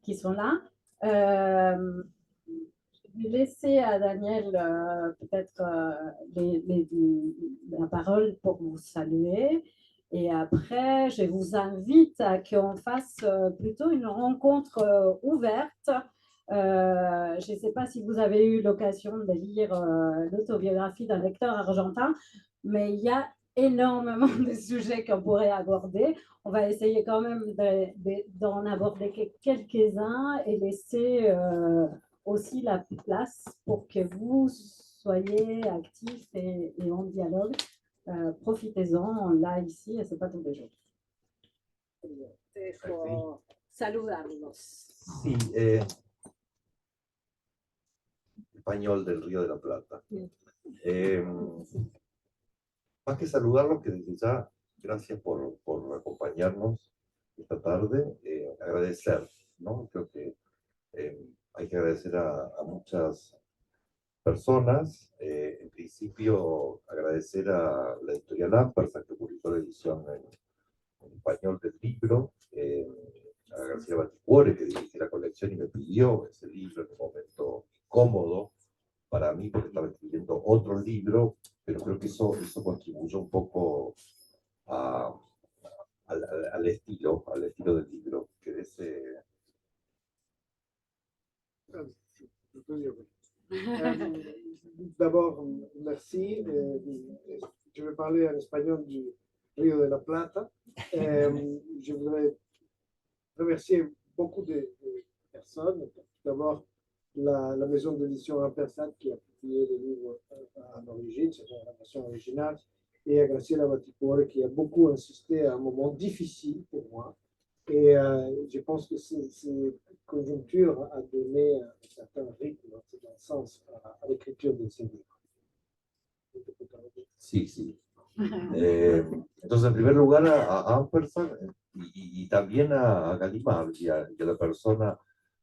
qui sont là. Euh, je vais laisser à Daniel peut-être la parole pour vous saluer. Et après, je vous invite à qu'on fasse plutôt une rencontre ouverte. Je ne sais pas si vous avez eu l'occasion de lire l'autobiographie d'un lecteur argentin, mais il y a énormément de sujets qu'on pourrait aborder. On va essayer quand même d'en aborder quelques-uns et laisser aussi la place pour que vous soyez actifs et en dialogue. Profitez-en, là, ici, et ce n'est pas tous les jours. Dejo saludarlos. Sí, español del Río de la Plata. Más que saludarlos, que desde ya, gracias por acompañarnos esta tarde, agradecer, ¿no? Creo que hay que agradecer a muchas personas. En principio, agradecer a la editorial Ampersand, que publicó la edición en español del libro, a García Baticuore, que dirige la colección y me pidió ese libro en un momento cómodo para mí, porque estaba escribiendo otro libro, pero creo que eso contribuyó un poco al estilo del libro, que es... D'abord, merci. Je vais parler en espagnol du Rio de la Plata. Je voudrais remercier beaucoup de personnes. D'abord, la maison d'édition Ampersand qui a publié le livre à l'origine, c'est la version originale, et à Graciela Baticuore qui a beaucoup insisté à un moment difficile pour moi. Et je pense que cette conjoncture a donné un certain rythme, un sens à l'écriture de ces livres. Sí, sí. Entonces, en primer lugar, a Ampersand y también a Gallimard y a la persona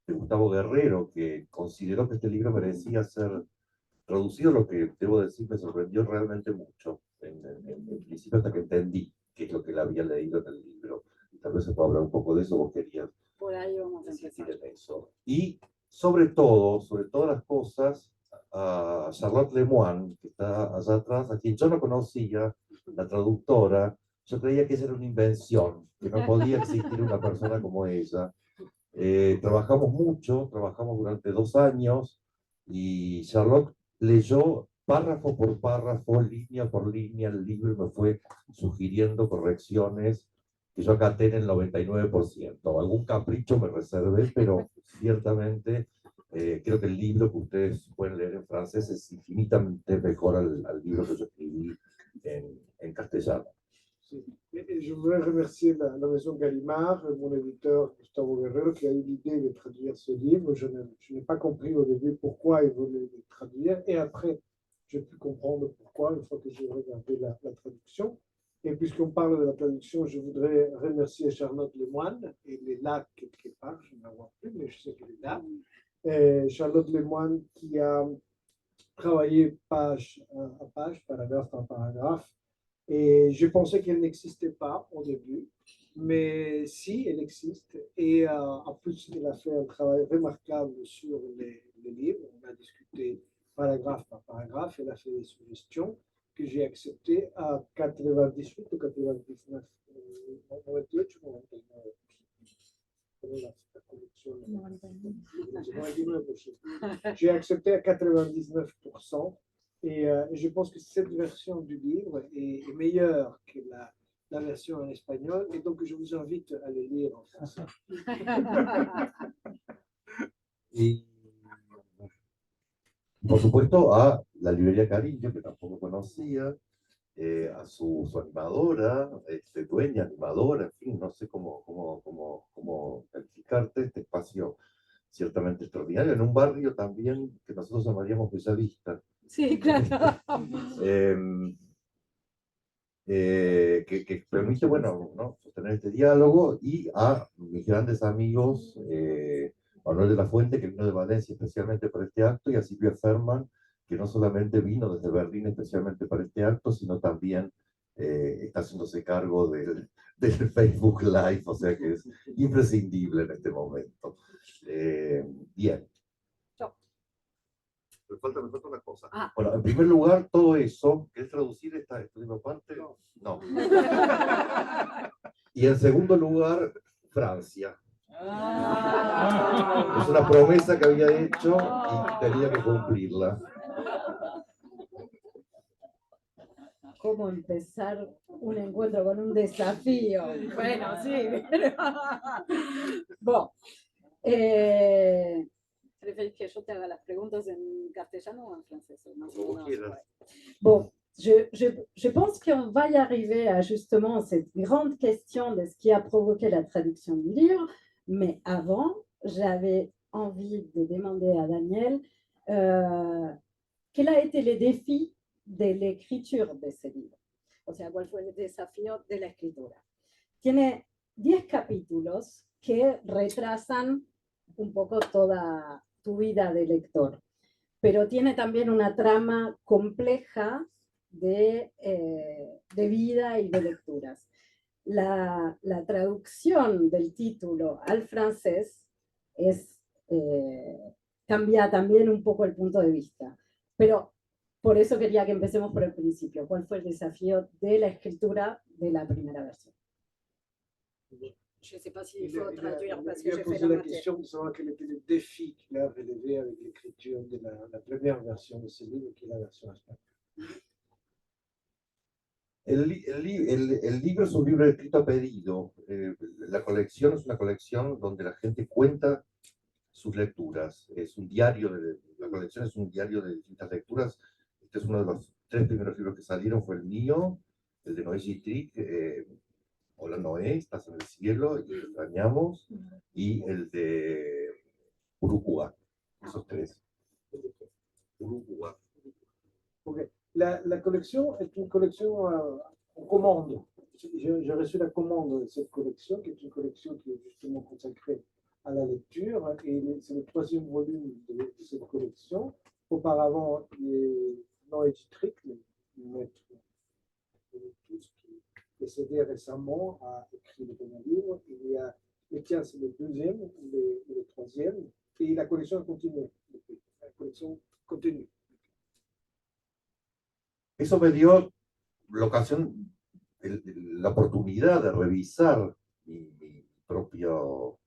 de Gustavo Guerrero, que consideró que este libro merecía ser traducido, lo que debo decir me sorprendió realmente mucho, en principio hasta que entendí qué es lo que él había leído en el libro. Y tal vez se pueda hablar un poco de eso, vos querías Por ahí vamos a insistir en eso. Y sobre todas las cosas, a Charlotte Lemoine, que está allá atrás, a quien yo no conocía, la traductora. Yo creía que esa era una invención, que no podía existir una persona como ella. Trabajamos mucho, trabajamos durante 2 años, y Charlotte leyó párrafo por párrafo, línea por línea, el libro y me fue sugiriendo correcciones que yo acaté en el 99%. Algún capricho me reservé, pero ciertamente creo que el libro que ustedes pueden leer en francés es infinitamente mejor al libro que yo escribí en castellano. Sí. Et je voudrais remercier la maison Gallimard, mon éditeur Gustavo Guerrero, qui a eu l'idée de traduire ce livre. Je n'ai pas compris au début pourquoi il voulait le traduire, et après, j'ai pu comprendre pourquoi, une fois que j'ai regardé la traduction. Et puisqu'on parle de la traduction, je voudrais remercier Charlotte Lemoine, et elle est là quelque part, je ne la vois plus, mais je sais qu'elle est là. Et Charlotte Lemoine qui a travaillé page à page, paragraphe par paragraphe. Et je pensais qu'elle n'existait pas au début, mais si, elle existe. Et en plus, elle a fait un travail remarquable sur les livres. On a discuté paragraphe par paragraphe. Elle a fait des suggestions que j'ai acceptées à 98 ou 99. 98 ou 99. J'ai accepté à 99%. Et je pense que cette version du livre est meilleure que la version en espagnol, et donc je vous invite à le lire en français. Y por supuesto a la librería Cariño, que tampoco conocía, a su animadora, dueña, animadora, en fin, no sé cómo calificarte, este espacio ciertamente extraordinario, en un barrio también que nosotros llamaríamos Bellavista. Sí, claro. Que permite, bueno, ¿no?, sostener este diálogo, y a mis grandes amigos, Manuel de la Fuente, que vino de Valencia especialmente para este acto, y a Silvia Ferman, que no solamente vino desde Berlín especialmente para este acto, sino también está haciéndose cargo del Facebook Live, o sea que es imprescindible en este momento. Bien. Yo. Me falta una cosa. Ah. Bueno, en primer lugar, todo eso, ¿querés traducir esta última parte? No. Y en segundo lugar, Francia. Es una promesa que había hecho y tenía que cumplirla. ¿Cómo empezar un encuentro con un desafío? Bueno, sí. Bon. ¿Preferís que yo te haga las preguntas en castellano o en francés? Como quieras. Bon, je pense qu'on va y arriver à justement cette grande question de ce qui a provoqué la traduction du livre, mais avant, j'avais envie de demander à Daniel quel a été les défis de l'écriture de ese libro. O sea, ¿cuál fue el desafío de la escritura? Tiene 10 capítulos que retrasan un poco toda tu vida de lector, pero tiene también una trama compleja de vida y de lecturas. La traducción del título al francés cambia también un poco el punto de vista, pero por eso quería que empecemos por el principio. ¿Cuál fue el desafío de la escritura de la primera versión? Je ne sais pas s'il faut traduire parce que j'ai fait la question de savoir quel était le défi qu'il a relevé avec l'écriture de la première version de ce livre, qui est la version espagnole. El libro es un libro escrito a pedido. La colección es una colección donde la gente cuenta sus lecturas. Es un diario, la colección es un diario de distintas lecturas. Este es uno de los 3 primeros libros que salieron, fue el mío, el de Noé Gittrick, Hola Noé, estás en el cielo y te extrañamos, y el de Uruguay, esos 3. Uruguay. Okay. La collection est une collection en commande. J'ai reçu la commande de cette collection, qui est une collection qui est justement consacrée à la lecture, et c'est le 3e volume de cette collection. Auparavant, Noé Gittrick, le maître de tous, qui est décédé récemment, a écrit le premier livre. Il y a le tien, c'est le 2e ou le 3e, et la collection continue. La collection continue. Eso me dio la ocasión, la oportunidad de revisar mi propio,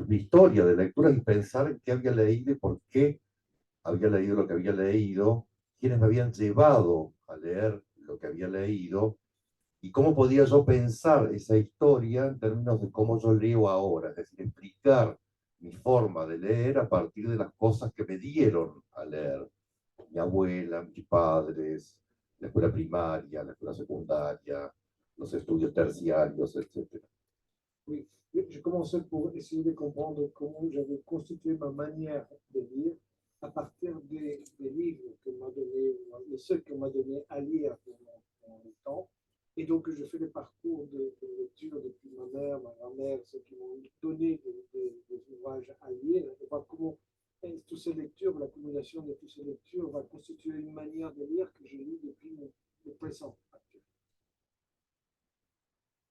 mi historia de lectura y pensar en qué había leído y por qué había leído lo que había leído, quiénes me habían llevado a leer lo que había leído y cómo podía yo pensar esa historia en términos de cómo yo leo ahora, es decir, explicar mi forma de leer a partir de las cosas que me dieron a leer. Mi abuela, mis padres, la escuela primaria, la escuela secundaria, los estudios terciarios, etc. Oui, j'ai commencé pour essayer de comprendre comment j'avais constitué ma manière de lire à partir des livres que m'a donné, ceux qu'on m'a donné à lire pendant le temps. Et donc, je fais le parcours de lecture depuis ma mère, ma grand-mère, ceux qui m'ont donné des ouvrages à lire, et voir comment toutes ces lectures, l'accumulation de toutes ces lectures va constituer une manière de lire que je lis depuis le présent actuel.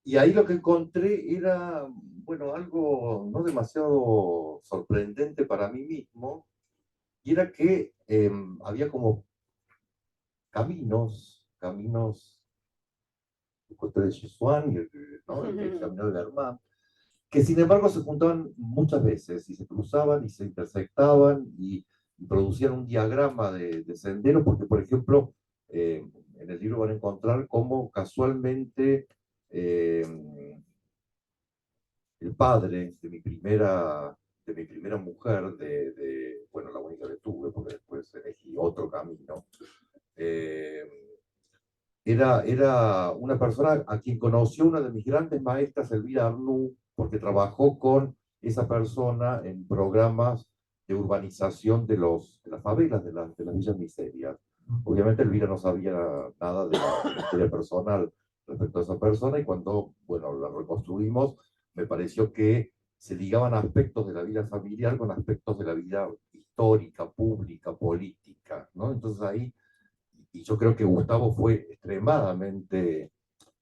Y ahí lo que encontré era, bueno, algo no demasiado sorprendente para mí mismo, y era que había como caminos, el Cote de Sichuan y el camino de Lermán, que sin embargo se juntaban muchas veces y se cruzaban y se intersectaban y producían un diagrama de sendero, porque por ejemplo, en el libro van a encontrar cómo casualmente el padre de mi primera mujer, bueno, la única que tuve, porque después elegí otro camino, era una persona a quien conoció una de mis grandes maestras, Elvira Arnoux, porque trabajó con esa persona en programas de urbanización de las favelas, de las villas miserias. Obviamente Elvira no sabía nada de la historia personal respecto a esa persona, y cuando, bueno, la reconstruimos, me pareció que se ligaban aspectos de la vida familiar con aspectos de la vida histórica, pública, política, ¿no? Entonces ahí, y yo creo que Gustavo fue extremadamente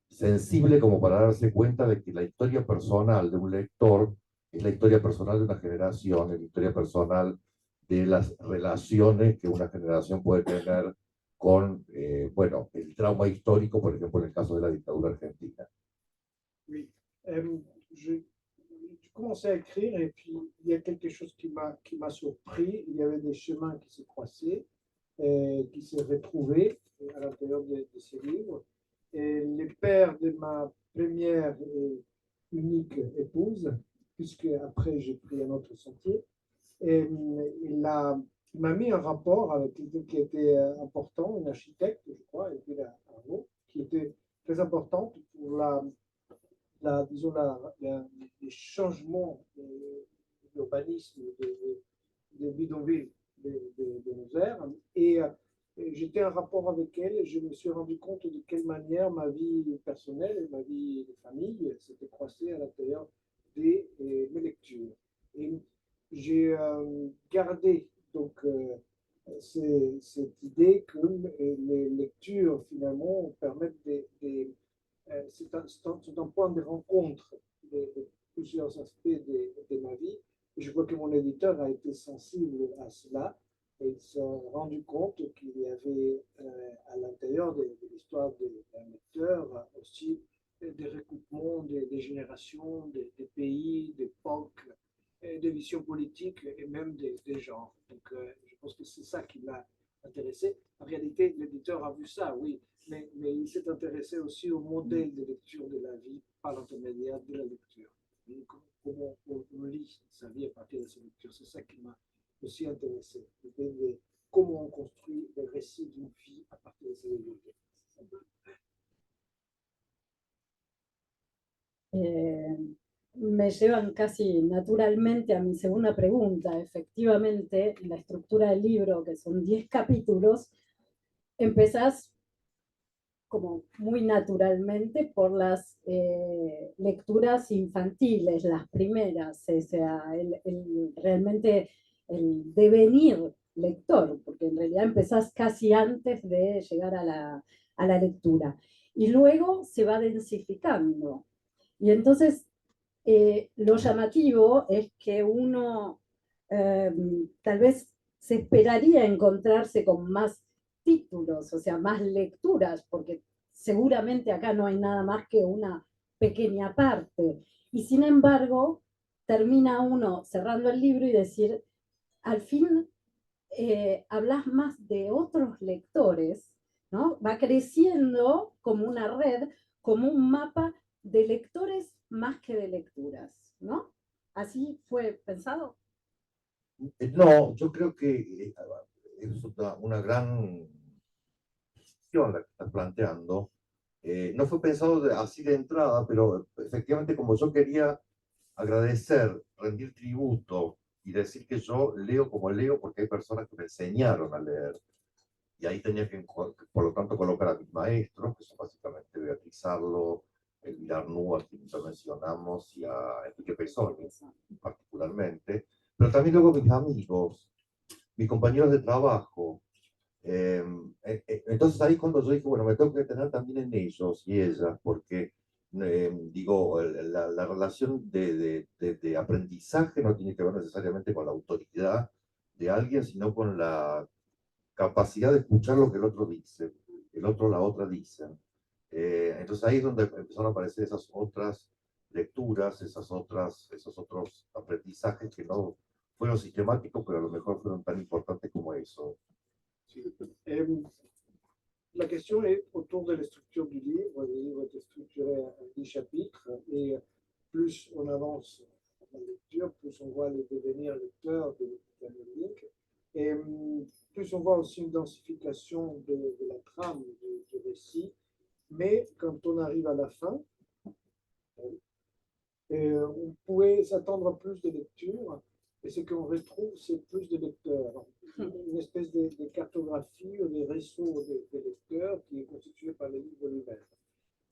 sensible como para darse cuenta de que la historia personal de un lector es la historia personal de una generación, es la historia personal de las relaciones que una generación puede tener con, bueno, el trauma histórico, por ejemplo, en el caso de la dictadura argentina. Oui. Je commençais à écrire et puis il y a quelque chose qui m'a surpris. Il y avait des chemins qui se croisaient, qui se retrouvaient à l'intérieur de ces livres. Et les pères de ma première et unique épouse, puisque après j'ai pris un autre sentier, et il m'a mis en rapport avec quelqu'un qui était important, une architecte, je crois, Elvira Arnaud, qui était très importante pour disons les changements d'urbanisme de bidonville de nos aires. Et j'étais en rapport avec elle et je me suis rendu compte de quelle manière ma vie personnelle et ma vie de famille s'étaient croisées à l'intérieur de mes lectures. Et j'ai gardé donc cette idée que les lectures finalement permettent c'est un point de rencontre de plusieurs aspects de ma vie. Et je vois que mon éditeur a été sensible à cela et il s'est rendu compte qu'il y avait à l'intérieur de l'histoire d'un lecteur aussi des recoupements des générations, des pays, d'époques, des visions politiques et même des genres. Donc je pense que c'est ça qui m'a intéressé. En réalité, l'éditeur a vu ça, oui, mais il s'est intéressé aussi au modèle de lecture de la vie par l'intermédiaire de la lecture. Et comment on lit sa vie à partir de sa lecture. C'est ça qui m'a aussi intéressé. De comment on construit le récit d'une vie à partir de sa lecture. Me llevan casi naturalmente a mi segunda pregunta. Efectivamente, la estructura del libro, que son 10 capítulos, empezás como muy naturalmente por las lecturas infantiles, las primeras, o sea, realmente el devenir lector, porque en realidad empezás casi antes de llegar a la lectura. Y luego se va densificando. Y entonces lo llamativo es que uno tal vez se esperaría encontrarse con más títulos, o sea, más lecturas, porque seguramente acá no hay nada más que una pequeña parte. Y sin embargo, termina uno cerrando el libro y decir, al fin hablas más de otros lectores, ¿no? Va creciendo como una red, como un mapa de lectores más que de lecturas, ¿no? ¿Así fue pensado? No, yo creo que es una gran cuestión la que estás planteando. No fue pensado así de entrada, pero efectivamente como yo quería agradecer, rendir tributo y decir que yo leo como leo porque hay personas que me enseñaron a leer. Y ahí tenía que, por lo tanto, colocar a mis maestros, que son básicamente Beatriz Arlo, Elvira Arnú, a quien ya mencionamos, y a Enrique Pesoni, particularmente, pero también luego mis amigos, mis compañeros de trabajo. Entonces ahí cuando yo dije, bueno, me tengo que tener también en ellos y ellas, porque digo, la relación de aprendizaje no tiene que ver necesariamente con la autoridad de alguien, sino con la capacidad de escuchar lo que el otro dice, el otro, la otra dicen. Entonces ahí es donde empezaron a aparecer esas otras lecturas, esos otros aprendizajes que no fueron sistemáticos, pero a lo mejor fueron tan importantes como eso. La question est autour de la structure du livre. Le livre est structuré en 10 chapitres et plus on avance dans la lecture, plus on voit le devenir lecteur de Daniel Link. Et plus on voit aussi une densification de la trame du récit. Mais quand on arrive à la fin, on pouvait s'attendre à plus de lectures. Et ce qu'on retrouve, c'est plus de lecteurs. Une espèce de cartographie ou de réseau de lecteurs qui est constitué par les livres lui-même.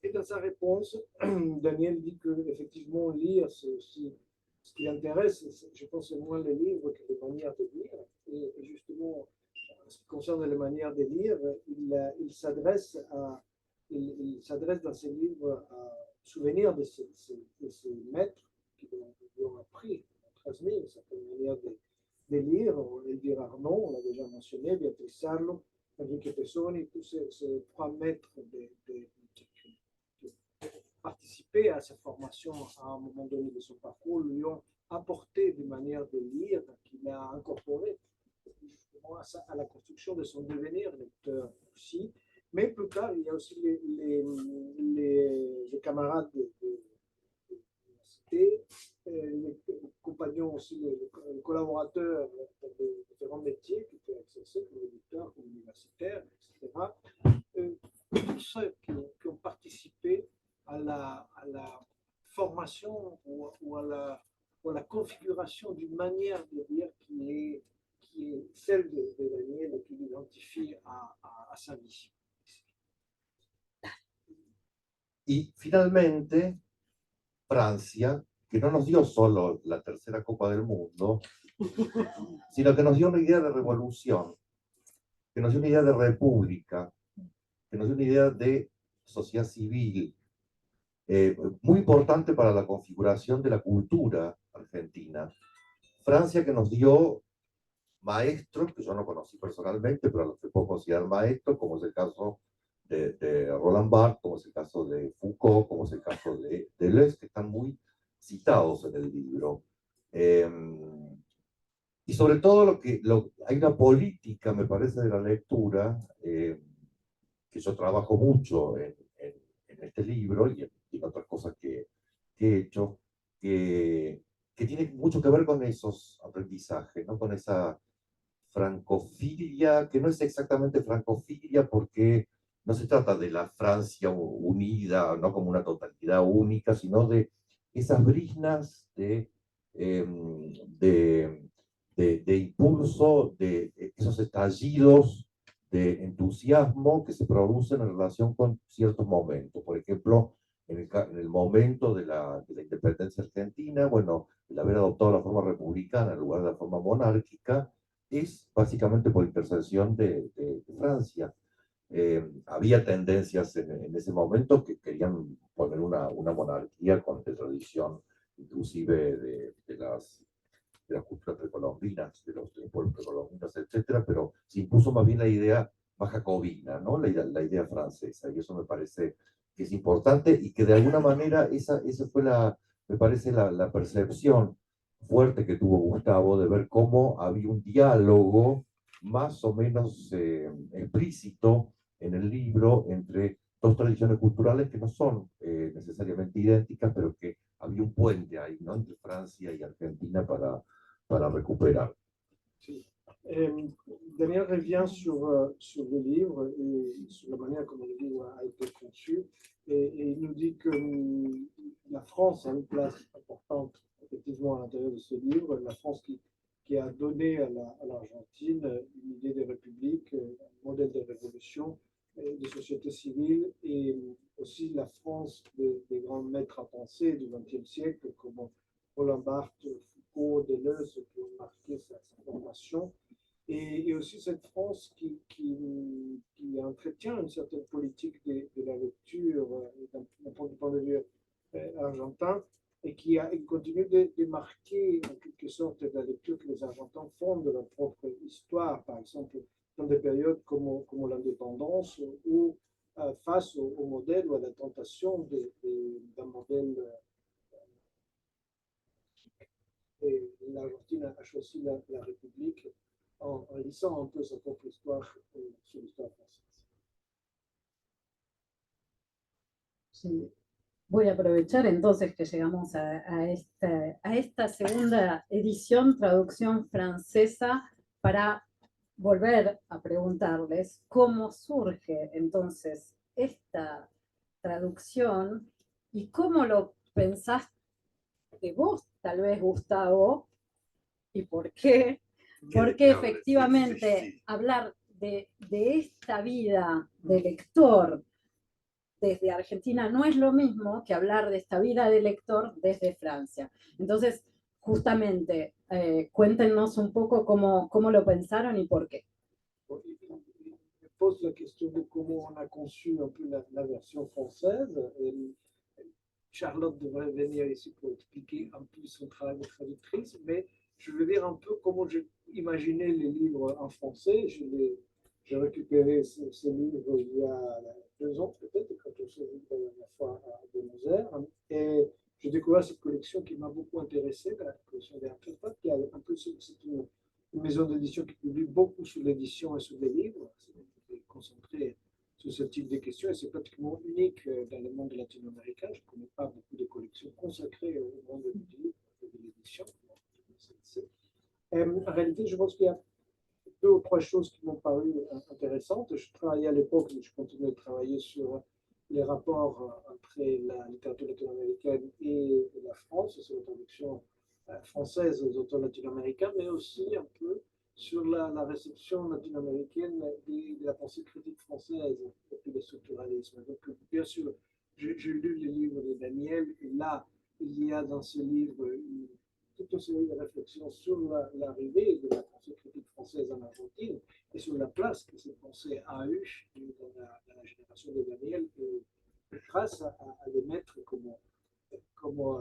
Et dans sa réponse, Daniel dit qu'effectivement, lire, c'est aussi ce qui l'intéresse. Je pense c'est moins les livres que les manières de lire. Et justement, en ce qui concerne les manières de lire, il s'adresse dans ses livres à souvenir de ses maîtres lui ont appris, transmis une certaine manière de lire. Elvire Arnaud, on l'a déjà mentionné, Beatrice Sarlo, Enrique Pessoni, tous ces trois maîtres qui ont participé à sa formation à un moment donné de son parcours, lui ont apporté des manières de lire qu'il a incorporées justement à la construction de son devenir lecteur aussi. Mais plus tard, il y a aussi les camarades de l'université, les compagnons aussi, les collaborateurs de différents métiers qui étaient exercés comme éditeurs, comme universitaires, etc. Tous ceux qui ont participé à la formation ou à la configuration d'une manière de lire qui est celle de Daniel et qui l'identifie à sa vie. Y finalmente, Francia, que no nos dio solo la tercera Copa del Mundo, sino que nos dio una idea de revolución, que nos dio una idea de república, que nos dio una idea de sociedad civil, muy importante para la configuración de la cultura argentina. Francia, que nos dio maestros que yo no conocí personalmente, pero a los que puedo considerar maestros, como es el caso de Roland Barthes, como es el caso de Foucault, como es el caso de Deleuze, que están muy citados en el libro. Y sobre todo hay una política, me parece, de la lectura, que yo trabajo mucho en este libro y en otras cosas que he hecho, que tiene mucho que ver con esos aprendizajes, ¿no? Con esa francofilia, que no es exactamente francofilia porque no se trata de la Francia unida, no como una totalidad única, sino de esas briznas de impulso, de esos estallidos de entusiasmo que se producen en relación con ciertos momentos. Por ejemplo, en el momento de la independencia argentina, bueno, el haber adoptado la forma republicana en lugar de la forma monárquica, es básicamente por intercesión de Francia. Había tendencias en ese momento que querían poner una monarquía con de tradición, inclusive de las culturas precolombinas, de los pueblos precolombinos, etcétera, pero se impuso más bien la idea más jacobina, ¿no? La idea francesa, y eso me parece que es importante y que de alguna manera esa fue me parece la percepción fuerte que tuvo Gustavo de ver cómo había un diálogo más o menos explícito en el libro entre dos tradiciones culturales que no son necesariamente idénticas, pero que había un puente ahí, ¿no? Entre Francia y Argentina para recuperar. Sí. Daniel revient sur le livre et sur la manière comment le livre a été conçu. Et il nous dit que la France a une place importante, effectivement, à l'intérieur de ce livre. La France qui a donné à l'Argentine une idée de république, un modèle de révolution, de société civile, et aussi la France des grands maîtres à penser du XXe siècle, comme Roland Barthes, Foucault, Deleuze, qui ont marqué sa formation. Et aussi cette France qui entretient une certaine politique de la lecture d'un point de vue argentin, et qui continue de marquer en quelque sorte la lecture que les Argentins font de leur propre histoire, par exemple dans des périodes comme l'indépendance ou face au modèle ou à la tentation d'un modèle. Et l'Argentine a choisi la République en lisant un peu sa propre histoire sur l'histoire française. Sí. Voy a aprovechar entonces que llegamos a esta segunda edición, traducción francesa, para volver a preguntarles cómo surge entonces esta traducción y cómo lo pensaste vos, tal vez, Gustavo, y por qué. Porque efectivamente hablar de esta vida de lector desde Argentina no es lo mismo que hablar de esta vida de lector desde Francia. Entonces, justamente, cuéntenos un poco cómo lo pensaron y por qué. Il pose la question de comment on a conçu un peu la version française. Charlotte devrait venir ici pour expliquer un peu son travail de traductrice, mais je veux dire un peu comment j'ai imaginé les livres en français. J'ai récupéré ces livres il y a 2 ans peut-être, quand on s'est vu la dernière fois à Buenos Aires, et j'ai découvert cette collection qui m'a beaucoup intéressé, la collection des Artefacts, qui a un peu, c'est une maison d'édition qui publie beaucoup sur l'édition et sur les livres. C'est concentré sur ce type de questions et c'est pratiquement unique dans le monde latino-américain. Je ne connais pas beaucoup de collections consacrées au monde de l'édition. En réalité, je pense qu'il y a 2 ou 3 choses qui m'ont paru intéressantes. Je travaillais à l'époque, mais je continue de travailler sur les rapports entre la littérature latino-américaine et la France, sur la traduction française aux auteurs latino-américains, mais aussi un peu sur la réception latino-américaine de la pensée critique française et puis le structuralisme. Donc, bien sûr, j'ai lu les livres de Daniel, et là, il y a dans ce livre toute une série de réflexions sur l'arrivée de la pensée critique française en Argentine et sur la place que cette pensée a eue dans la génération de Daniel, grâce à des maîtres comme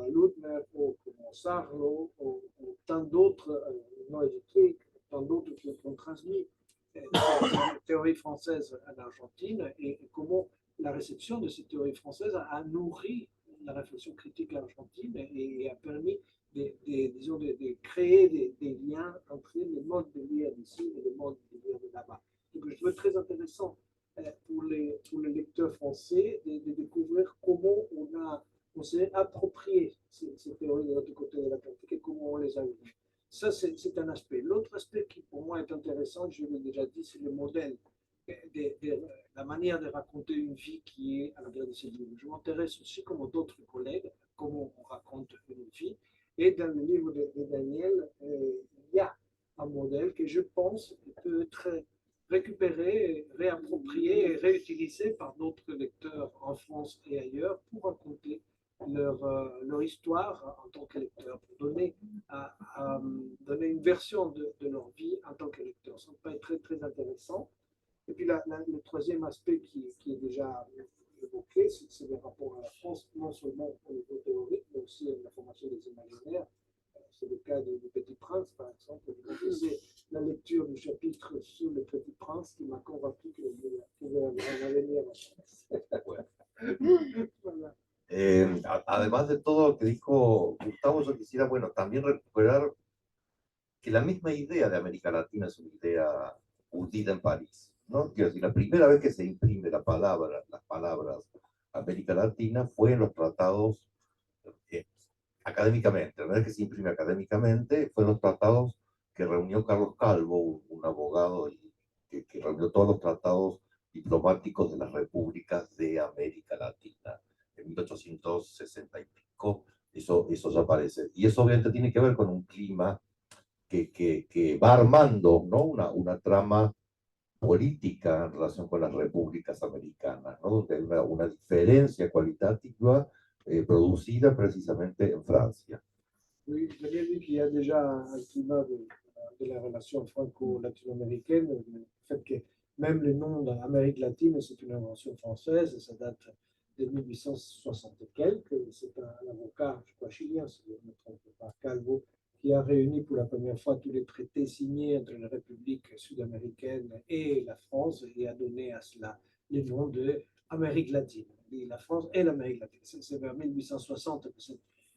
Ludmer ou comme Sarlo ou tant d'autres non écrits, tant d'autres qui ont transmis la théorie française en Argentine et comment la réception de cette théorie française a nourri la réflexion critique argentine et a permis disons, de créer des liens entre les modes de lire d'ici et les modes de lire de là-bas. Donc je trouve très intéressant pour les lecteurs français de découvrir comment on s'est approprié ces théories de l'autre côté de l'Atlantique et comment on les a vues. Ça, c'est un aspect. L'autre aspect qui pour moi est intéressant, je l'ai déjà dit, c'est le modèle, la manière de raconter une vie qui est à l'intérieur de ces livres. Je m'intéresse aussi, comme d'autres collègues, comment on raconte une vie. Et dans le livre de Daniel, il y a un modèle que je pense peut être récupéré, réapproprié et réutilisé par d'autres lecteurs en France et ailleurs pour raconter leur histoire en tant que lecteur, pour donner une version de leur vie en tant que lecteur. Ça me paraît très, très intéressant. Et puis le troisième aspect qui est déjà évoqué, c'est le rapport à la France, non seulement au niveau théorique, mais aussi à la formation des imaginaires. C'est le cas du Petit Prince, par exemple. C'est la lecture du chapitre sur le Petit Prince qui m'a convaincu qu'il pouvait avoir un avenir en France. Voilà. Además de todo lo que dijo Gustavo, yo quisiera, bueno, también recuperar que la misma idea de América Latina es una idea urdida en París, ¿no? Quiero decir, la primera vez que se imprime las palabras América Latina fue en los tratados académicamente, la primera vez que se imprime académicamente fue en los tratados que reunió Carlos Calvo, un abogado que reunió todos los tratados diplomáticos de las repúblicas de América Latina. En 1860 y pico, eso ya aparece. Y eso obviamente tiene que ver con un clima que va armando, ¿no? una trama política en relación con las repúblicas americanas, ¿no? Donde hay una diferencia cualitativa producida precisamente en Francia. Oui, je l'ai dit qu'il y a déjà un climat de la relation franco-latino-américaine, le fait que même le nom d'Amérique latine, c'est une invention française, et ça date de 1860 et quelques. C'est un avocat, je crois chilien, si je ne me trompe pas, Calvo, qui a réuni pour la première fois tous les traités signés entre la République sud-américaine et la France et a donné à cela le nom d'Amérique latine. Et la France et l'Amérique latine. C'est vers 1860 que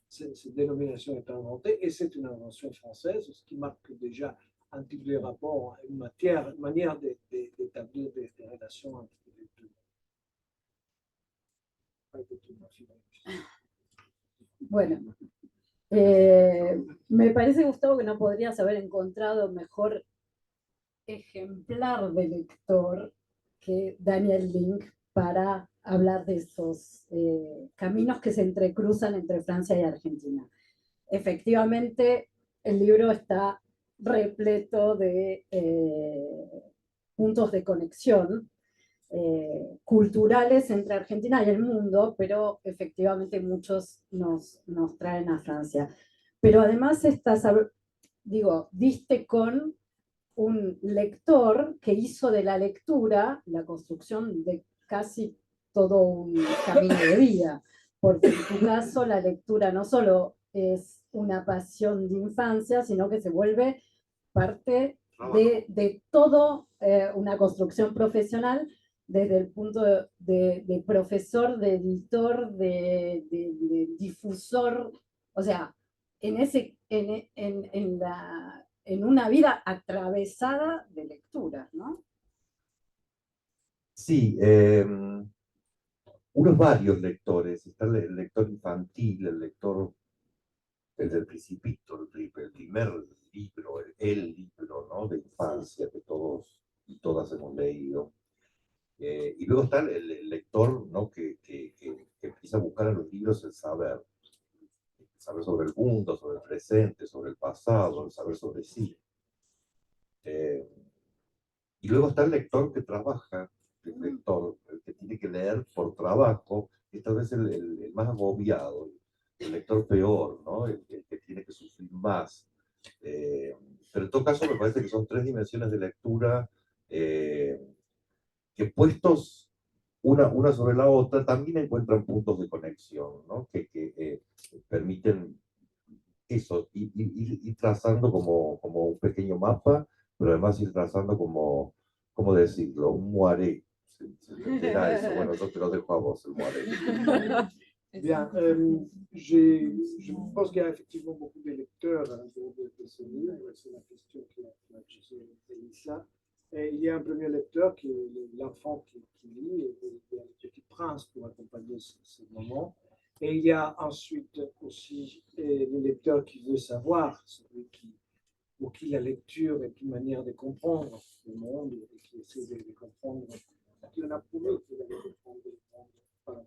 cette dénomination est inventée et c'est une invention française, ce qui marque déjà un type de rapport, une manière d'établir des relations entre les deux. Bueno, me parece, Gustavo, que no podrías haber encontrado mejor ejemplar de lector que Daniel Link para hablar de esos caminos que se entrecruzan entre Francia y Argentina. Efectivamente, el libro está repleto de puntos de conexión culturales entre Argentina y el mundo, pero efectivamente muchos nos traen a Francia. Pero además diste con un lector que hizo de la lectura la construcción de casi todo un camino de vida, porque en tu caso la lectura no solo es una pasión de infancia, sino que se vuelve parte de todo una construcción profesional desde el punto de profesor, de editor, de difusor, o sea, en una vida atravesada de lectura, ¿no? Sí, unos varios lectores. Está el lector infantil, el lector, el del Principito, el primer libro, el libro, ¿no? De infancia que todos y todas hemos leído. Y luego está el lector, ¿no? Que empieza a buscar en los libros el saber sobre el mundo, sobre el presente, sobre el pasado, el saber sobre sí. Y luego está el lector que trabaja, el lector, el que tiene que leer por trabajo, que tal vez el más agobiado, el lector peor, ¿no? El que tiene que sufrir más. Pero en todo caso me parece que son tres dimensiones de lectura que puestos una sobre la otra también encuentran puntos de conexión, ¿no? Que permiten eso, ir trazando como un pequeño mapa, pero además ir trazando como, ¿cómo decirlo? Un moiré. ¿Se entenderá eso? Bueno, yo te lo dejo a vos, el moiré. Bien, je pense qu'il y a effectivement beaucoup de lecteurs de ce livre, c'est la question qui a posé Elisa. Et il y a un premier lecteur qui est l'enfant qui lit, et il y a le petit prince pour accompagner ce moment. Et il y a ensuite aussi le lecteur qui veut savoir, celui pour qui la lecture est une manière de comprendre le monde et qui essaie de comprendre, qui en a prouvé qu'il allait comprendre le monde par la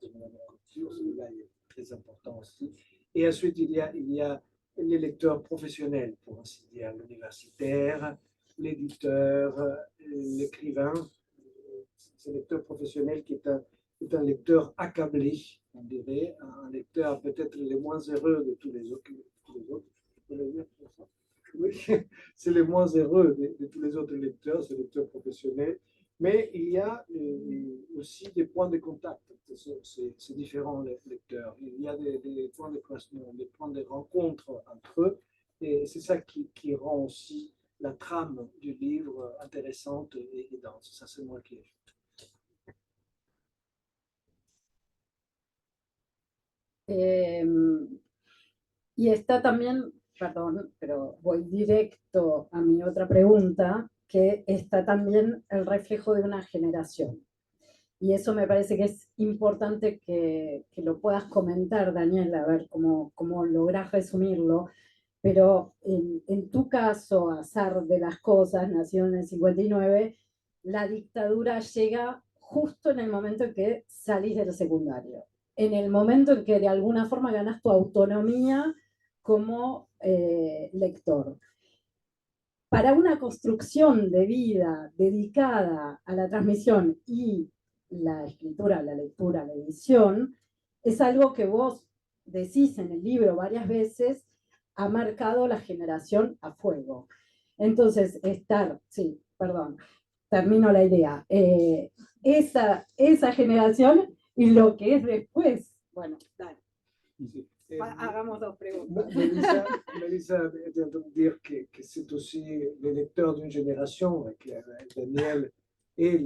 lecture, celui-là est très important aussi. Et ensuite, il y a les lecteurs professionnels, pour ainsi dire, l'universitaire, l'éditeur, l'écrivain. C'est le lecteur professionnel qui est un lecteur accablé, on dirait, un lecteur peut-être le moins heureux de tous les autres. Oui, c'est le moins heureux de tous les autres lecteurs, c'est le lecteur professionnel. Mais il y a aussi des points de contact entre ces différents lecteurs. Il y a des points de croisement, des points de rencontre entre eux. Et c'est ça qui rend aussi la trame du livre intéressante et dense. Ça, c'est moi qui ai. Y está también, perdón, pero voy directo a mi otra pregunta, que está también el reflejo de una generación. Y eso me parece que es importante que lo puedas comentar, Daniel, a ver cómo lográs resumirlo. Pero en tu caso, azar de las cosas, nació en el 59, la dictadura llega justo en el momento en que salís del secundario, en el momento en que de alguna forma ganas tu autonomía como lector. Para una construcción de vida dedicada a la transmisión y la escritura, la lectura, la edición, es algo que vos decís en el libro varias veces, ha marcado la generación a fuego. Entonces, sí, perdón, termino la idea. Esa generación y lo que es después. Bueno, dale. Hagamos dos preguntas. Mélissa vient de dire que c'est aussi les lecteurs d'une génération, que Daniel est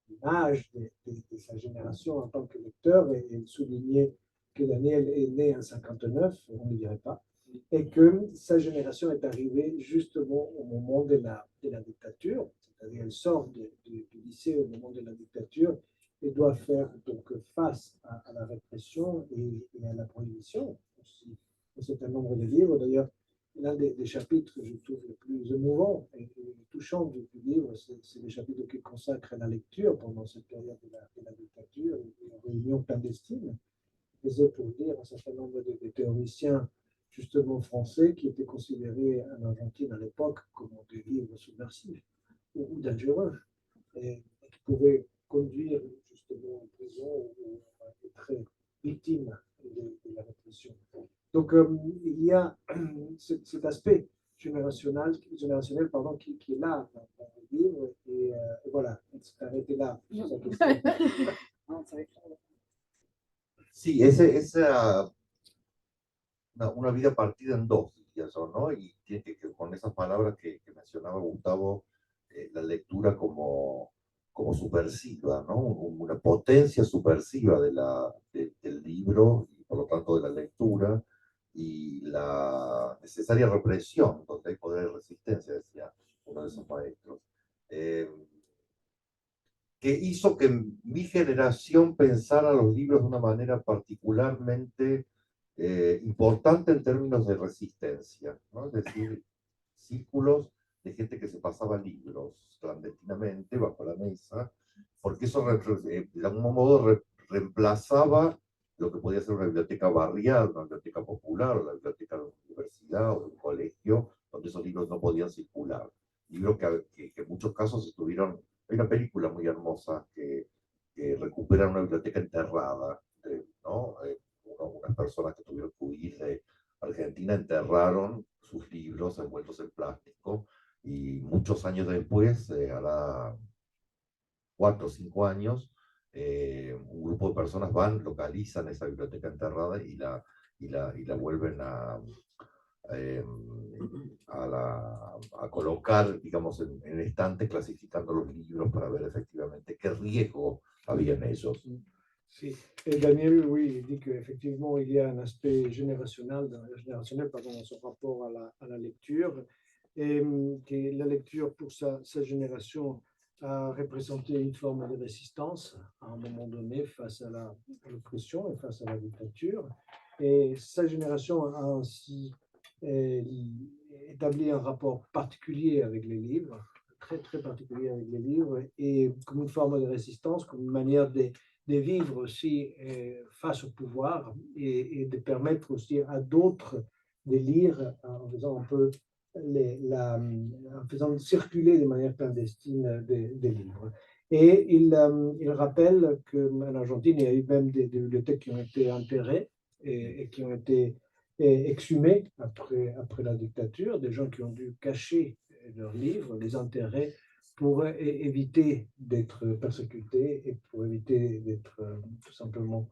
l'image de sa génération en tant que lecteur, et il soulignait que Daniel est né en 59, on ne dirait pas, et que sa génération est arrivée justement au moment de la dictature, c'est-à-dire elle sort du lycée au moment de la dictature et doit faire donc face à la répression et à la prohibition aussi. Un certain nombre de livres, d'ailleurs, l'un des chapitres que je trouve le plus émouvant et touchant du livre, c'est les chapitres qui consacrent à la lecture pendant cette période de la dictature et la réunion clandestine. Faisait pour dire un certain nombre de théoriciens, justement français, qui étaient considérés en Argentine à l'époque comme des livres subversifs ou dangereux et qui pouvaient conduire justement en prison ou être victimes de la répression. Donc, il y a cet aspect générationnel qui est là dans le livre. Et voilà, on s'est arrêté là. Sí, esa una vida partida en dos, diría yo, ¿no? Y tiene que con esas palabras que mencionaba Gustavo, la lectura como subversiva, ¿no? Una potencia subversiva del libro y por lo tanto de la lectura y la necesaria represión, donde hay poder de resistencia, decía uno de esos maestros. Eh, que hizo que mi generación pensara los libros de una manera particularmente importante en términos de resistencia, ¿no? Es decir, círculos de gente que se pasaba libros clandestinamente bajo la mesa, porque eso de algún modo reemplazaba lo que podía ser una biblioteca barrial, una biblioteca popular, o la biblioteca de una universidad o de un colegio, donde esos libros no podían circular. Libros que en muchos casos estuvieron. Hay una película muy hermosa que recupera una biblioteca enterrada, ¿no? Unas personas que tuvieron que huir de Argentina enterraron sus libros envueltos en plástico y muchos años después, hará 4 o 5 años, un grupo de personas van, localizan esa biblioteca enterrada y la vuelven eh, a colocar, digamos, en estantes, clasificando los libros para ver efectivamente qué riesgo había en ellos. Si. Et Daniel, oui, il dit qu'effectivement, il y a un aspect générationnel pardon, dans son rapport à la lecture, et que la lecture pour sa génération a représenté une forme de résistance à un moment donné face à la répression et face à la dictature. Et sa génération a ainsi établi un rapport particulier avec les livres, très, très particulier avec les livres, et comme une forme de résistance, comme une manière de vivre aussi face au pouvoir et de permettre aussi à d'autres de lire en faisant un peu en faisant circuler de manière clandestine des livres. Et il rappelle qu'en Argentine, il y a eu même des bibliothèques qui ont été enterrées et qui ont été exhumées après la dictature, des gens qui ont dû cacher leurs livres, les enterrer pour éviter d'être persécutés et pour éviter d'être tout simplement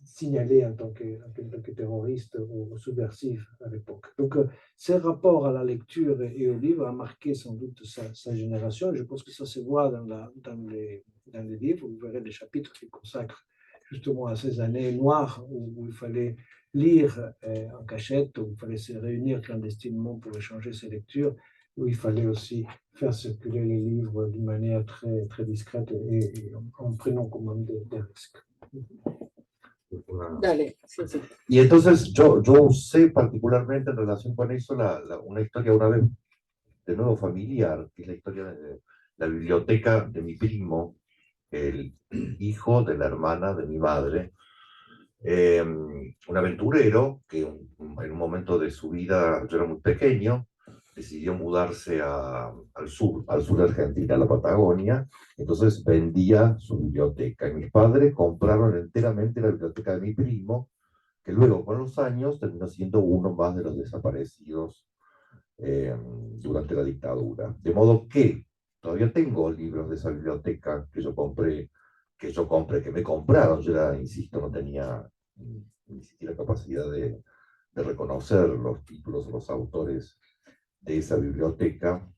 signalés en tant que terroristes ou subversifs à l'époque. Donc, ce rapport à la lecture et au livre a marqué sans doute sa génération. Je pense que ça se voit dans les livres. Vous verrez des chapitres qui consacrent justement à ces années noires où il fallait lire en cachette, où il fallait se réunir clandestinement pour échanger ses lectures, où il fallait aussi faire circuler les livres d'une manière très, très discrète et en prenant quand même des risques. Dale, sí, sí. Y entonces yo usé particularmente en relación con eso una historia una vez, de nuevo familiar, que es la historia de la biblioteca de mi primo, el hijo de la hermana de mi madre, un aventurero que en un momento de su vida, yo era muy pequeño, decidió mudarse al sur de Argentina, a la Patagonia, entonces vendía su biblioteca. Y mis padres compraron enteramente la biblioteca de mi primo, que luego con los años terminó siendo uno más de los desaparecidos durante la dictadura. De modo que todavía tengo libros de esa biblioteca que me compraron. Yo era, insisto, no tenía ni siquiera capacidad de reconocer los títulos o los autores de esa biblioteca.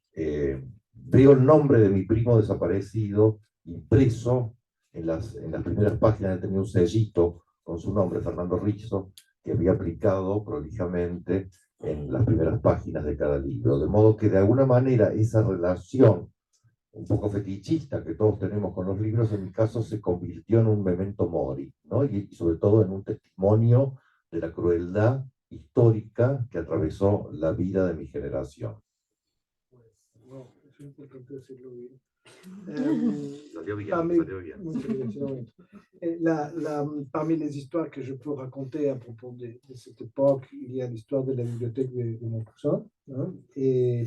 Veo el nombre de mi primo desaparecido impreso en las primeras páginas. Él tenía un sellito con su nombre, Fernando Rizzo, que había aplicado prolijamente en las primeras páginas de cada libro. De modo que de alguna manera esa relación un poco fetichista que todos tenemos con los libros, en mi caso se convirtió en un memento mori, ¿no? Y sobre todo en un testimonio de la crueldad histórica que atravesó la vida de mi generación. Wow, es importante decirlo bien. Salió bien. Parmi les histoires que je peux raconter à propos de cette époque, il y a l'histoire de la bibliothèque de mon cousin, hein, et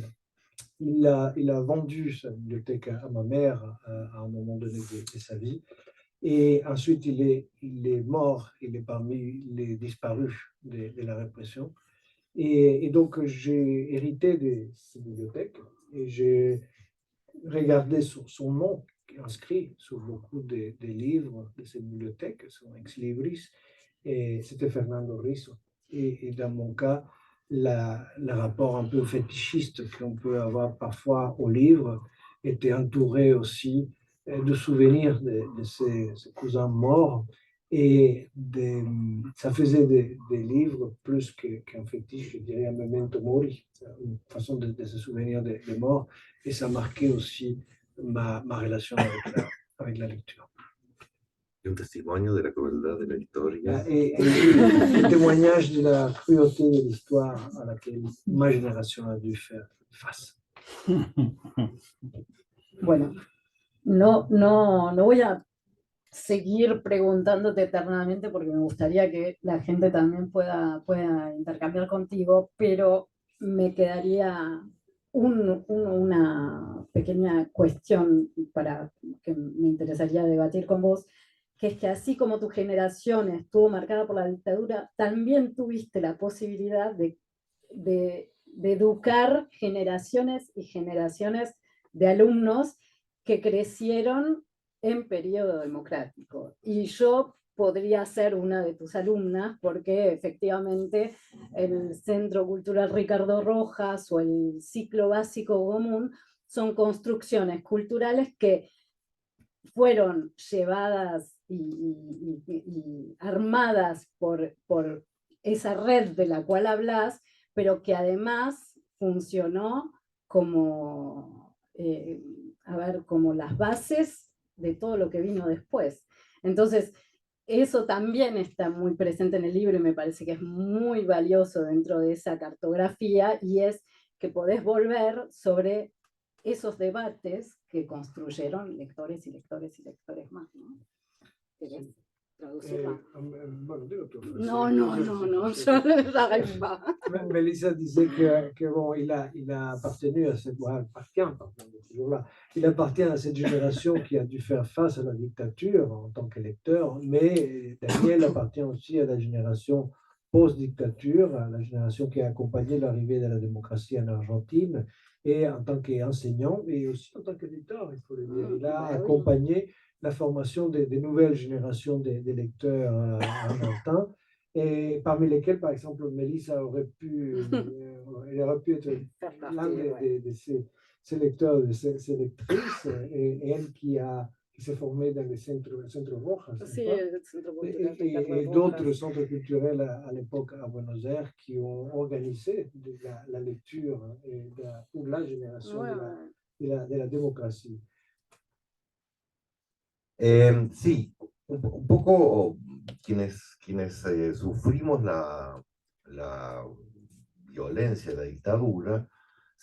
il a vendu sa bibliothèque à ma mère à un moment donné de sa vie. Et ensuite, il est mort, il est parmi les disparus de la répression. Et donc, j'ai hérité de cette bibliothèque et j'ai regardé son nom inscrit sur beaucoup des livres de cette bibliothèque, son ex-libris, et c'était Fernando Rizzo. Et dans mon cas, le rapport un peu fétichiste qu'on peut avoir parfois au livre était entouré aussi de souvenirs de ses cousins morts. Et ça faisait des livres plus qu'un fétiche, je dirais un memento mori, une façon de se souvenir des morts. Et ça marquait aussi ma relation avec la lecture. Y un testimonio de la crueldad de la historia. Et un témoignage de la cruauté de l'histoire à laquelle ma génération a dû faire face. Bueno, no voy a seguir preguntándote eternamente porque me gustaría que la gente también pueda intercambiar contigo, pero me quedaría una pequeña cuestión que me interesaría debatir con vos, que es que así como tu generación estuvo marcada por la dictadura, también tuviste la posibilidad de educar generaciones y generaciones de alumnos que crecieron en periodo democrático. Y yo podría ser una de tus alumnas porque efectivamente el Centro Cultural Ricardo Rojas o el Ciclo Básico Común son construcciones culturales que fueron llevadas y armadas por esa red de la cual hablas, pero que además funcionó como, como las bases de todo lo que vino después. Entonces, eso también está muy presente en el libro y me parece que es muy valioso dentro de esa cartografía, y es que podés volver sobre esos debates que construyeron lectores y lectores y lectores más, ¿no? ¿Querés traducirla? Bueno, digo tú. No, je n'arrive pas. Mélissa disait que bon, il a appartenu à cette, well, toujours là, il appartient à cette génération qui a dû faire face à la dictature en tant qu'électeur, mais Daniel appartient aussi à la génération post-dictature, à la génération qui a accompagné l'arrivée de la démocratie en Argentine, et en tant qu'enseignant, et aussi en tant qu'éditeur, il faut le dire. Il a accompagné la formation des nouvelles générations des lecteurs argentins, et parmi lesquels, par exemple, Mélissa aurait pu être l'un de ces lecteurs, de ces lectrices, et elle qui s'est formée dans le centre Rojas. Sí, el Centro Cultural Ricardo Et Rojas. d'autres centres culturels à l'époque à Buenos Aires qui ont organisé la lecture pour la génération de la démocratie. Sí, un poco quienes sufrimos la violencia, la dictadura,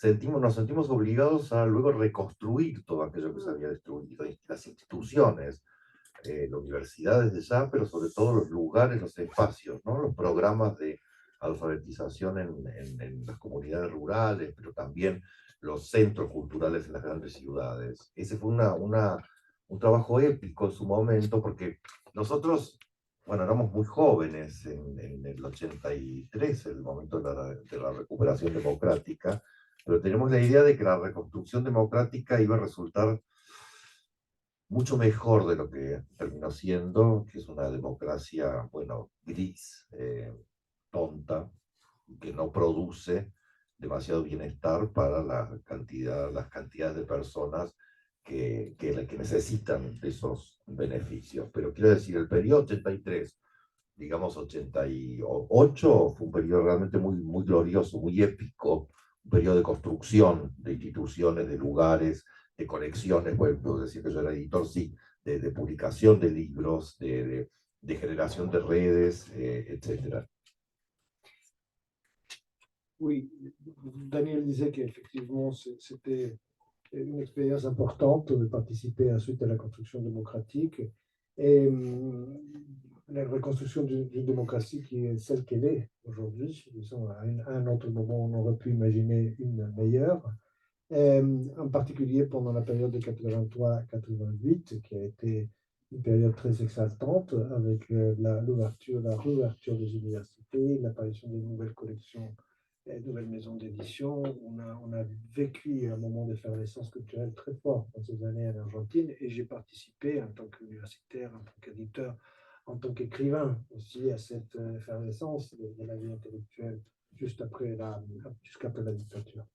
nos sentimos obligados a luego reconstruir todo aquello que se había destruido, las instituciones, las universidades de ya, pero sobre todo los lugares, los espacios, ¿no? Los programas de alfabetización en las comunidades rurales, pero también los centros culturales en las grandes ciudades. Ese fue un trabajo épico en su momento, porque nosotros, bueno, éramos muy jóvenes en el 83, el momento de la recuperación democrática, pero tenemos la idea de que la reconstrucción democrática iba a resultar mucho mejor de lo que terminó siendo, que es una democracia, bueno, gris, tonta, que no produce demasiado bienestar para las cantidades de personas que necesitan de esos beneficios. Pero quiero decir, el periodo 83, digamos 88, fue un periodo realmente muy glorioso, muy épico, un periodo de construcción de instituciones, de lugares, de colecciones, bueno, puedo decir que yo era editor, sí, de publicación de libros, de generación de redes, etc. Oui, Daniel disait qu'effectivement, c'était une expérience importante de participer ensuite à la construction démocratique et la reconstruction d'une démocratie qui est celle qu'elle est aujourd'hui. Disons, à un autre moment, on aurait pu imaginer une meilleure, en particulier pendant la période de 83-88, qui a été une période très exaltante avec la réouverture des universités, l'apparition de nouvelles collections nouvelle maison d'édition. On a vécu un moment d'effervescence culturelle très fort dans ces années en Argentine et j'ai participé en tant qu'universitaire, en tant qu'éditeur, en tant qu'écrivain aussi à cette effervescence de la vie intellectuelle jusqu'après la dictature.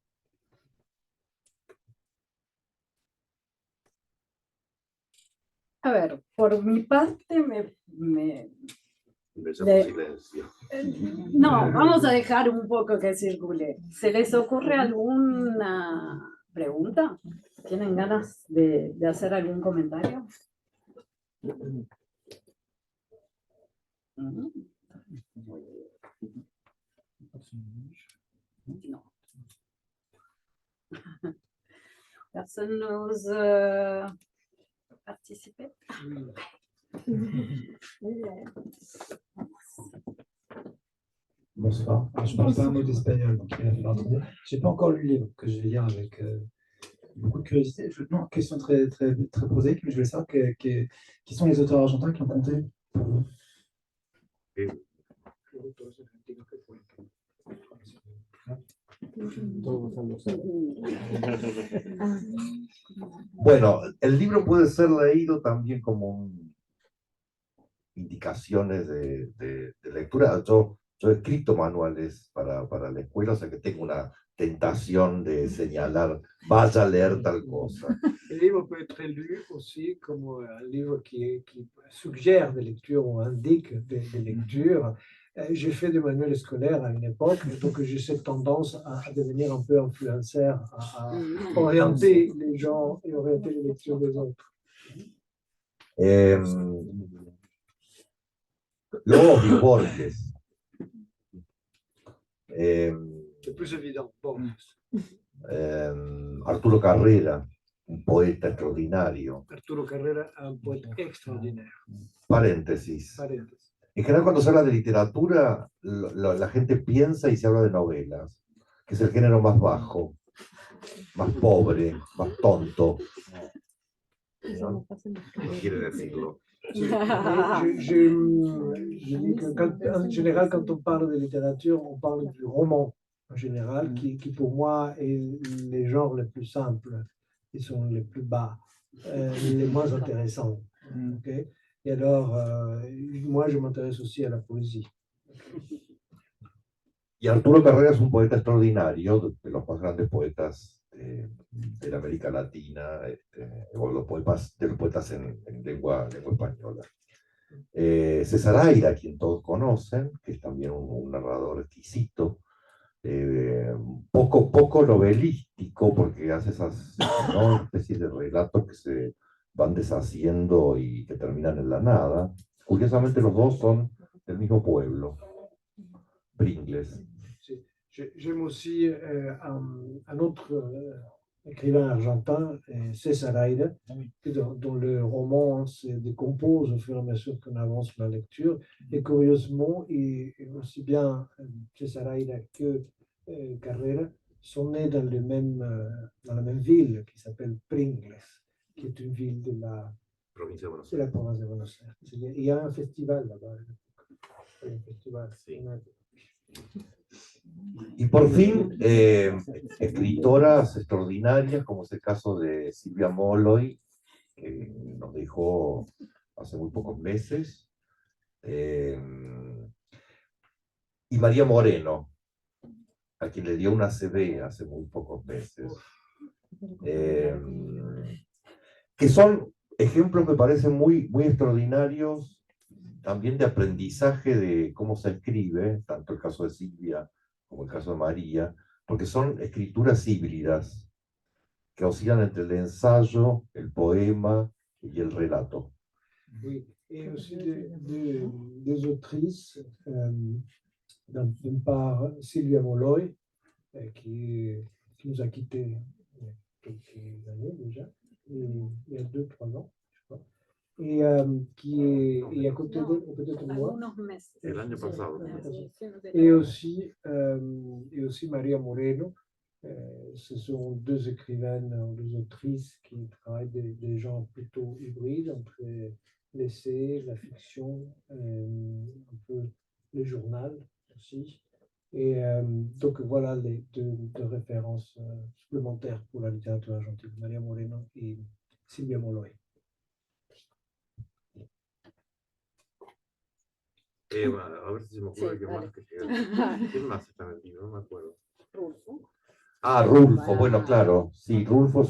A ver, por mi parte Empezamos silencio. no, vamos a dejar un poco que circule. ¿Se les ocurre alguna pregunta? ¿Tienen ganas de hacer algún comentario? No. Personne n'ose participer? Bonsoir. Alors, je parle pas un mot d'espagnol, donc il va falloir trouver. Je n'ai pas encore lu le livre que je vais lire avec beaucoup de curiosité. Non, question très, très, très prosaïque, mais je voulais savoir qui sont les auteurs argentins qui ont compté pour vous. Bueno, el libro puede ser leído también como indicaciones de lectura. Yo he escrito manuales para la escuela, o sea que tengo una tentación de señalar, vaya a leer tal cosa. Le livre peut être lu aussi comme un livre qui suggère des lectures ou indique des lectures. J'ai fait des manuels scolaires à une époque, donc j'ai cette tendance à devenir un peu influenceur, à orienter les gens et orienter les lectures des autres. Luego Borges. C'est plus évident. Borges. Arturo Carrera, un poeta extraordinario. Arturo Carrera, un poeta extraordinaire. Paréntesis. Paréntesis. En general, cuando se habla de literatura, la gente piensa y se habla de novelas, que es el género más bajo, más pobre, más tonto. ¿No? ¿Qué quiere decirlo? Je dis que en général, quand on parle de littérature, on parle du roman en général, qui pour moi est les genres les plus simples, qui sont les plus bas, les moins intéressants. Okay? Et alors, moi, je m'intéresse aussi à la poésie. Y Arturo Carrera es un poeta extraordinario, de los más grandes poetas de la América Latina, o de los poetas en lengua española. César Aira, a quien todos conocen, que es también un narrador exquisito, poco novelístico, porque hace esas, ¿no?, especies de relatos que se van deshaciendo y que terminan en la nada. Curiosamente, los dos son del mismo pueblo, Pringles. Sí. J'aime aussi un autre écrivain argentin, César Aira, dont le roman se décompose au fur et à mesure qu'on avance la lecture. Et curieusement, et aussi bien César Aira que Carrera sont nés dans la même ville qui s'appelle Pringles, qui est une ville de la province de Buenos Aires. Il y a un festival là-bas. Un festival. Sí. Y por fin, escritoras extraordinarias, como es el caso de Silvia Molloy, que nos dejó hace muy pocos meses, y María Moreno, a quien le dio una ACV hace muy pocos meses, que son ejemplos, me parecen muy extraordinarios, también de aprendizaje de cómo se escribe, tanto el caso de Silvia como el caso de María, porque son escrituras híbridas que oscilan entre el ensayo, el poema y el relato. Oui, et aussi des autrices, d'une part Silvia Molloy, qui nous a quittés il y a quelques années déjà, il y a 2-3 ans, je crois, et à côté d'elle, peut-être moi, El año pasado. et aussi Maria Moreno. Ce sont deux écrivaines, deux autrices qui travaillent des genres plutôt hybrides entre l'essai, la fiction, un peu le journal aussi. Et donc voilà les deux références supplémentaires pour la littérature argentine, María Moreno et Silvia Molloy. Bueno, a ver si se me ocurre Sí, qué vale. más. ¿Quién más está metido? No me acuerdo. Rulfo. Ah, Rulfo, bueno, Ah. claro. Sí, Rulfo es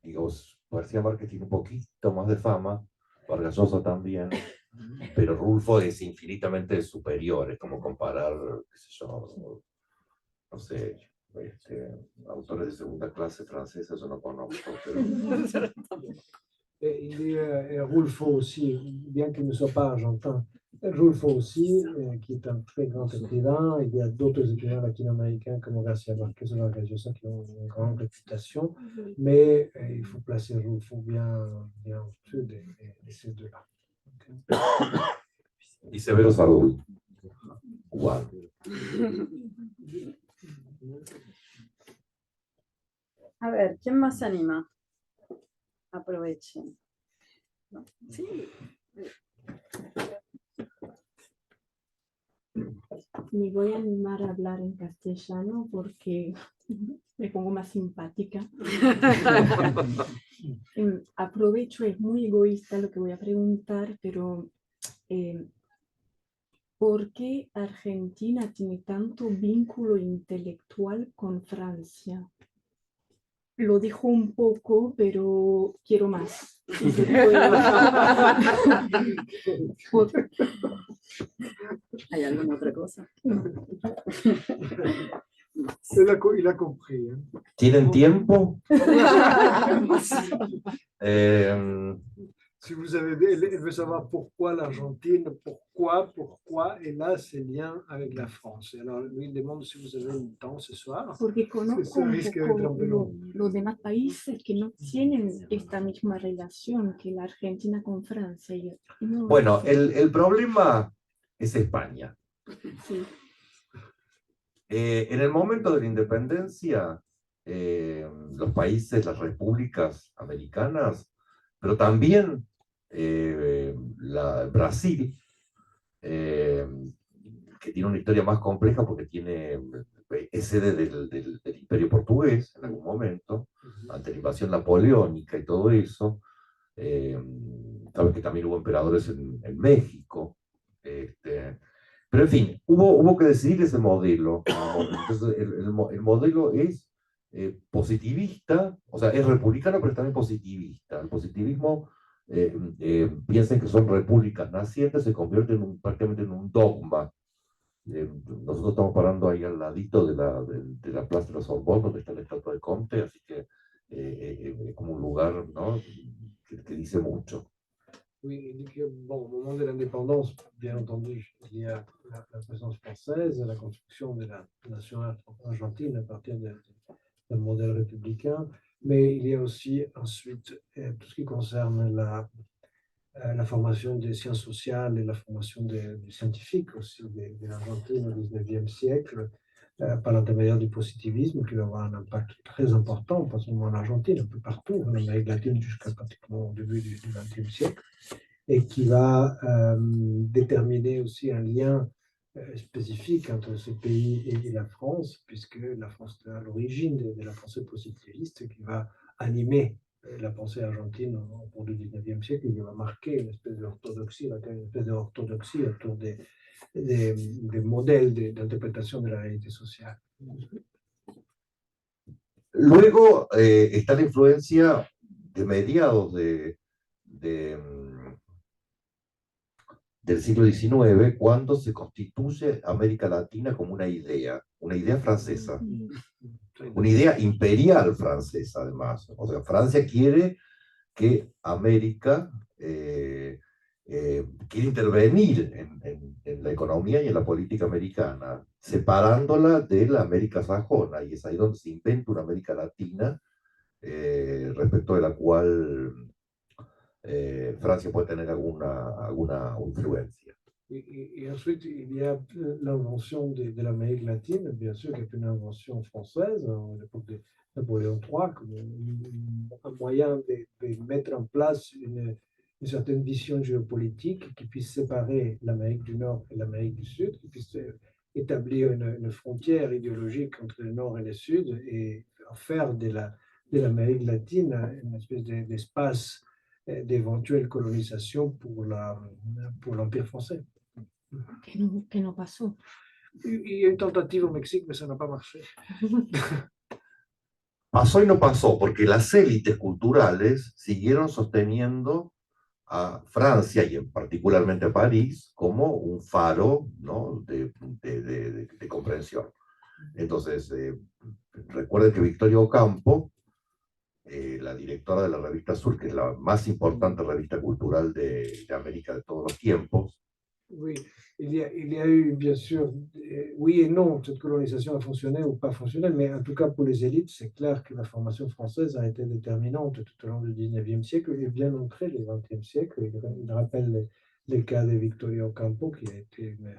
digamos, García Márquez tiene un poquito más de fama, Vargas Llosa también, pero Rulfo es infinitamente superior, es como comparar, qué sé yo, no sé, autores de segunda clase francesa, yo no conozco, pero... Et il y a Rulfo aussi, bien qu'il ne soit pas argentin. Rulfo aussi, qui est un très grand écrivain. Il y a d'autres écrivains latino-américains comme Garcia Marquez et Vargas Llosa qui ont une grande réputation, mais il faut placer Rulfo bien au-dessus de ces deux-là. Y Severo Sarduy. Wow. A ver, ¿quién más se anima? Aprovechen. ¿No? Sí. Me voy a animar a hablar en castellano porque me pongo más simpática. Aprovecho, es muy egoísta lo que voy a preguntar, pero ¿por qué Argentina tiene tanto vínculo intelectual con Francia? Lo dijo un poco, pero quiero más. Si se puede. ¿Hay alguna otra cosa? Il a compris. Hein. ¿Tienen tiempo? Si vous avez, elle veut savoir pourquoi l'Argentine, pourquoi, et là, c'est lien avec la France. Et alors, lui, il demande si vous avez un temps ce soir. Porque conozco un poco los demás países que no tienen esta misma relación que la Argentina con Francia. No, Bueno, el problema es España. Sí. En el momento de la independencia, los países, las repúblicas americanas, pero también Brasil, que tiene una historia más compleja porque es sede del Imperio Portugués en algún momento, ante la invasión napoleónica y todo eso. Sabes que también hubo emperadores en México. Pero en fin, hubo que decidir ese modelo. Entonces, el modelo es positivista, o sea, es republicano, pero es también positivista. El positivismo, piensen que son repúblicas nacientes, se convierte prácticamente en un dogma. Nosotros estamos parando ahí al ladito de la Plaza de la Sorbonne, donde está la estatua de Comte, así que es como un lugar, ¿no?, que dice mucho. Oui, il dit que, bon, au moment de l'indépendance, bien entendu, il y a la présence française, la construction de la nation argentine à partir d'un modèle républicain, mais il y a aussi ensuite tout ce qui concerne la formation des sciences sociales et la formation des scientifiques aussi de l'Argentine au XIXe siècle, par l'intermédiaire du positivisme, qui va avoir un impact très important, pas seulement en Argentine, un peu partout, en Amérique latine jusqu'à pratiquement au début du XXe siècle, et qui va déterminer aussi un lien spécifique entre ce pays et la France, puisque la France est à l'origine de la pensée positiviste qui va animer la pensée argentine au cours du XIXe siècle, qui va marquer une espèce d'orthodoxie autour des modèles d'interprétation de la réalité sociale. Luego está la influencia de mediados del siglo XIX, cuando se constituye América Latina como una idea francesa, una idea imperial francesa además. O sea, Francia quiere que América quiere intervenir en la economía y en la política americana, separándola de la América sajona, y es ahí donde se inventa una América Latina respecto de la cual Francia puede tener alguna influencia. Et ensuite, il y a l'invention de l'Amérique latine, bien sûr, qui est une invention française, à l'époque de Napoléon III, comme un moyen de mettre en place une certaine vision géopolitique qui puisse séparer l'Amérique du Nord et l'Amérique du Sud, qui puisse établir une frontière idéologique entre le Nord et le Sud et faire de l'Amérique latine une espèce d'espace d'éventuelle colonisation pour l'Empire français. Que no pasó. Il y a une tentative au Mexique, mais ça n'a pas marché. Pasó y no pasó, porque las élites culturales siguieron sosteniendo a Francia y particularmente a París como un faro, ¿no? de comprensión. Entonces, recuerden que Victoria Ocampo, la directora de la revista Sur, que es la más importante revista cultural de América de todos los tiempos. Oui, il y a eu, bien sûr, oui et non, cette colonisation a fonctionné ou pas fonctionné, mais en tout cas pour les élites, c'est clair que la formation française a été déterminante tout au long du 19e siècle et bien entré le 20e siècle. Il rappelle les cas de Victoria Ocampo, qui a été une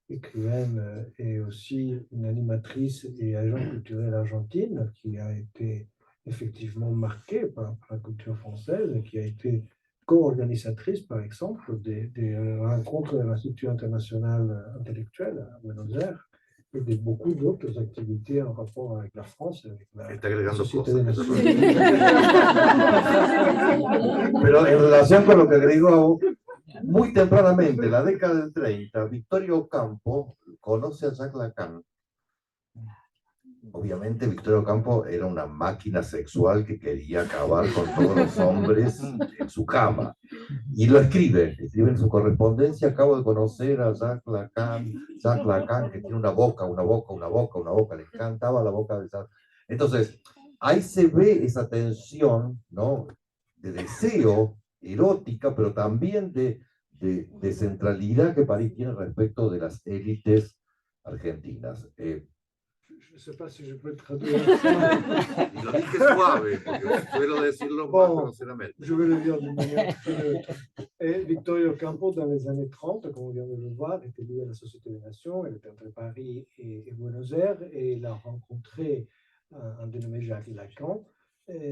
écrivaine et aussi une animatrice et agent culturel argentine, qui a été effectivement marquée par la culture française et qui a été co-organisatrice, par exemple, des rencontres de l'Institut international intellectuel à Buenos Aires et de beaucoup d'autres activités en rapport avec la France et avec la Société des Nations. Pero en relación con lo que agregó, muy tempranamente, en la década del 30, Victoria Ocampo conoce a Jacques Lacan. Obviamente Victoria Ocampo era una máquina sexual que quería acabar con todos los hombres en su cama. Y lo escribe en su correspondencia: acabo de conocer a Jacques Lacan, que tiene una boca, le encantaba la boca de Jacques. Entonces, ahí se ve esa tensión, ¿no? De deseo erótica, pero también de centralidad que París tiene respecto de las élites argentinas. Je ne sais pas si je peux traduire ça. Y lo dije suave, porque suelo decirlo más groseramente. Je vais le dire d'une manière plus neutre. Et Victoria Ocampo, dans les années 30, comme on vient de le voir, était liée à la Société des Nations. Elle était entre Paris et Buenos Aires et elle a rencontré un dénommé Jacques Lacan,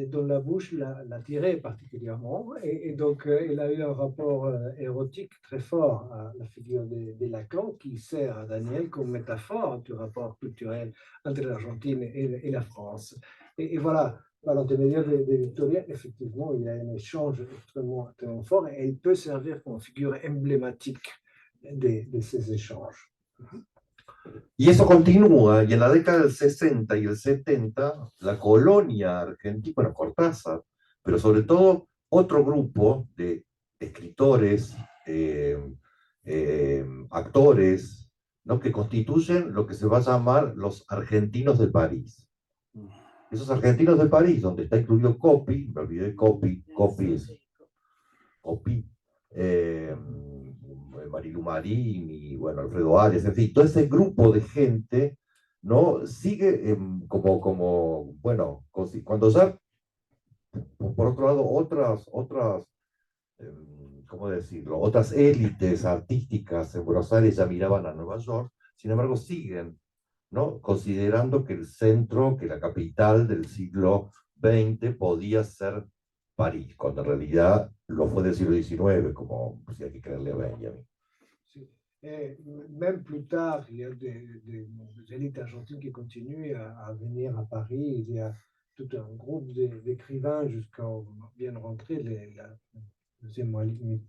dont la bouche l'attirait particulièrement. Et donc, elle a eu un rapport érotique très fort à la figure de Lacan, qui sert à Daniel comme métaphore du rapport culturel entre l'Argentine et la France. Et voilà, par l'intermédiaire de Victoria, effectivement, il y a un échange extrêmement fort et elle peut servir comme figure emblématique de ces échanges. Y eso continúa, y en la década del 60 y el 70, la colonia argentina, bueno, Cortázar, pero sobre todo otro grupo de escritores, actores, ¿no? Que constituyen lo que se va a llamar los argentinos de París. Esos argentinos de París, donde está incluido Coppi, me olvidé de Coppi, Marilu Marín y bueno, Alfredo Arias, en fin, todo ese grupo de gente, ¿no? Sigue bueno, cuando ya, por otro lado, otras ¿cómo decirlo? Otras élites artísticas en Buenos Aires ya miraban a Nueva York, sin embargo siguen, ¿no? Considerando que el centro, que la capital del siglo XX podía ser París, cuando en realidad lo fue del siglo XIX, como si hay que creerle a Benjamin. Et même plus tard, il y a des élites argentines qui continuent à venir à Paris. Il y a tout un groupe d'écrivains jusqu'à bien rentrer la deuxième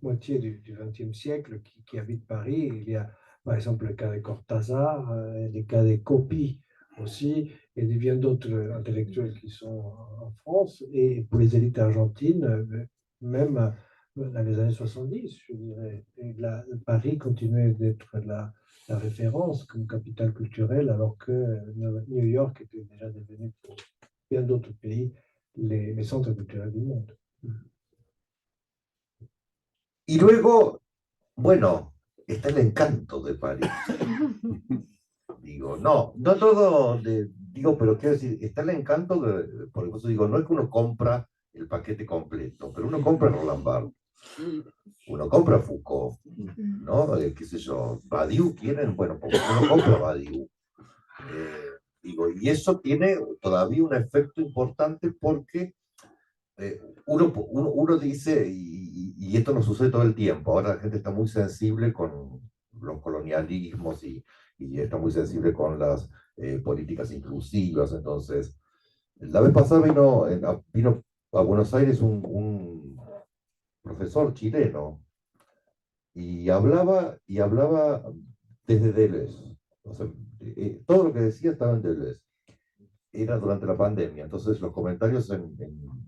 moitié du XXe siècle qui habitent Paris. Il y a par exemple le cas de Cortázar, les cas de Coppi aussi, et de bien d'autres intellectuels qui sont en France. Et pour les élites argentines, même dans les années 70, je dirais. Et Paris continuait d'être la référence comme capitale culturelle, alors que New York était déjà devenu, pour bien d'autres pays, les centres culturels du monde. Y luego, bueno, está el encanto de París. Digo, no todo, digo, pero quiero decir, está el encanto, por eso digo, no es que uno compra el paquete completo, pero uno compra Roland Barthes. Uno compra Foucault, ¿no? Qué sé yo, Badiou quieren, bueno, porque uno compra Badiou. Digo, y eso tiene todavía un efecto importante porque uno dice, y esto nos sucede todo el tiempo, ahora la gente está muy sensible con los colonialismos y está muy sensible con las políticas inclusivas. Entonces, la vez pasada vino a Buenos Aires un profesor chileno y hablaba desde Deleuze. O sea, todo lo que decía estaba en Deleuze. Era durante la pandemia, entonces los comentarios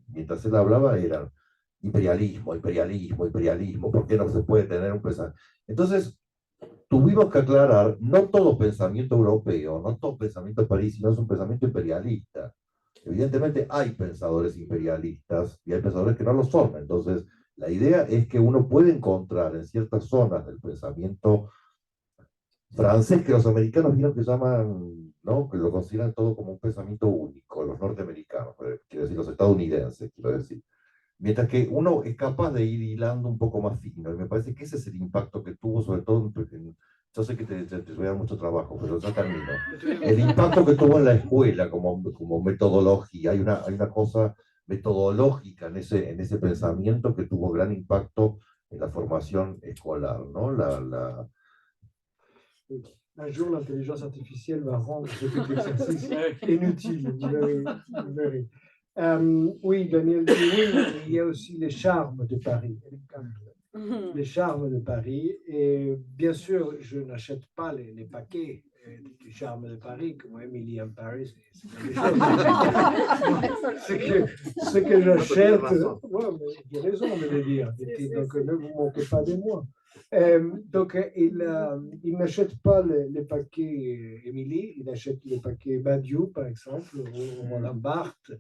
mientras él hablaba eran imperialismo, imperialismo, imperialismo, ¿por qué no se puede tener un pensamiento? Entonces tuvimos que aclarar, no todo pensamiento europeo, no todo pensamiento parisino es un pensamiento imperialista. Evidentemente hay pensadores imperialistas y hay pensadores que no lo son. Entonces la idea es que uno puede encontrar en ciertas zonas del pensamiento francés que los americanos vieron que llaman, ¿no? Que lo consideran todo como un pensamiento único, los norteamericanos, quiero decir, los estadounidenses, quiero decir. Mientras que uno es capaz de ir hilando un poco más fino, y me parece que ese es el impacto que tuvo, sobre todo yo sé que te voy a dar mucho trabajo, pero ya termino. El impacto que tuvo en la escuela como metodología, hay una cosa metodológica en ese pensamiento que tuvo gran impacto en la formación escolar, ¿no? Un jour, l'intelligence artificielle va rendre ce type d'exercice inutile. Vous verrez. Oui, Daniel dit oui, il y a aussi les charmes de Paris. Les charmes de Paris. Et bien sûr, je n'achète pas les paquets du charme de Paris, comme Emily in Paris. Ce que j'achète, ouais, j'ai raison de le dire. Donc, ne vous moquez pas de moi. Donc, il n'achète pas les paquets Émilie, il achète les paquets Badiou, par exemple, ou Roland Barthes,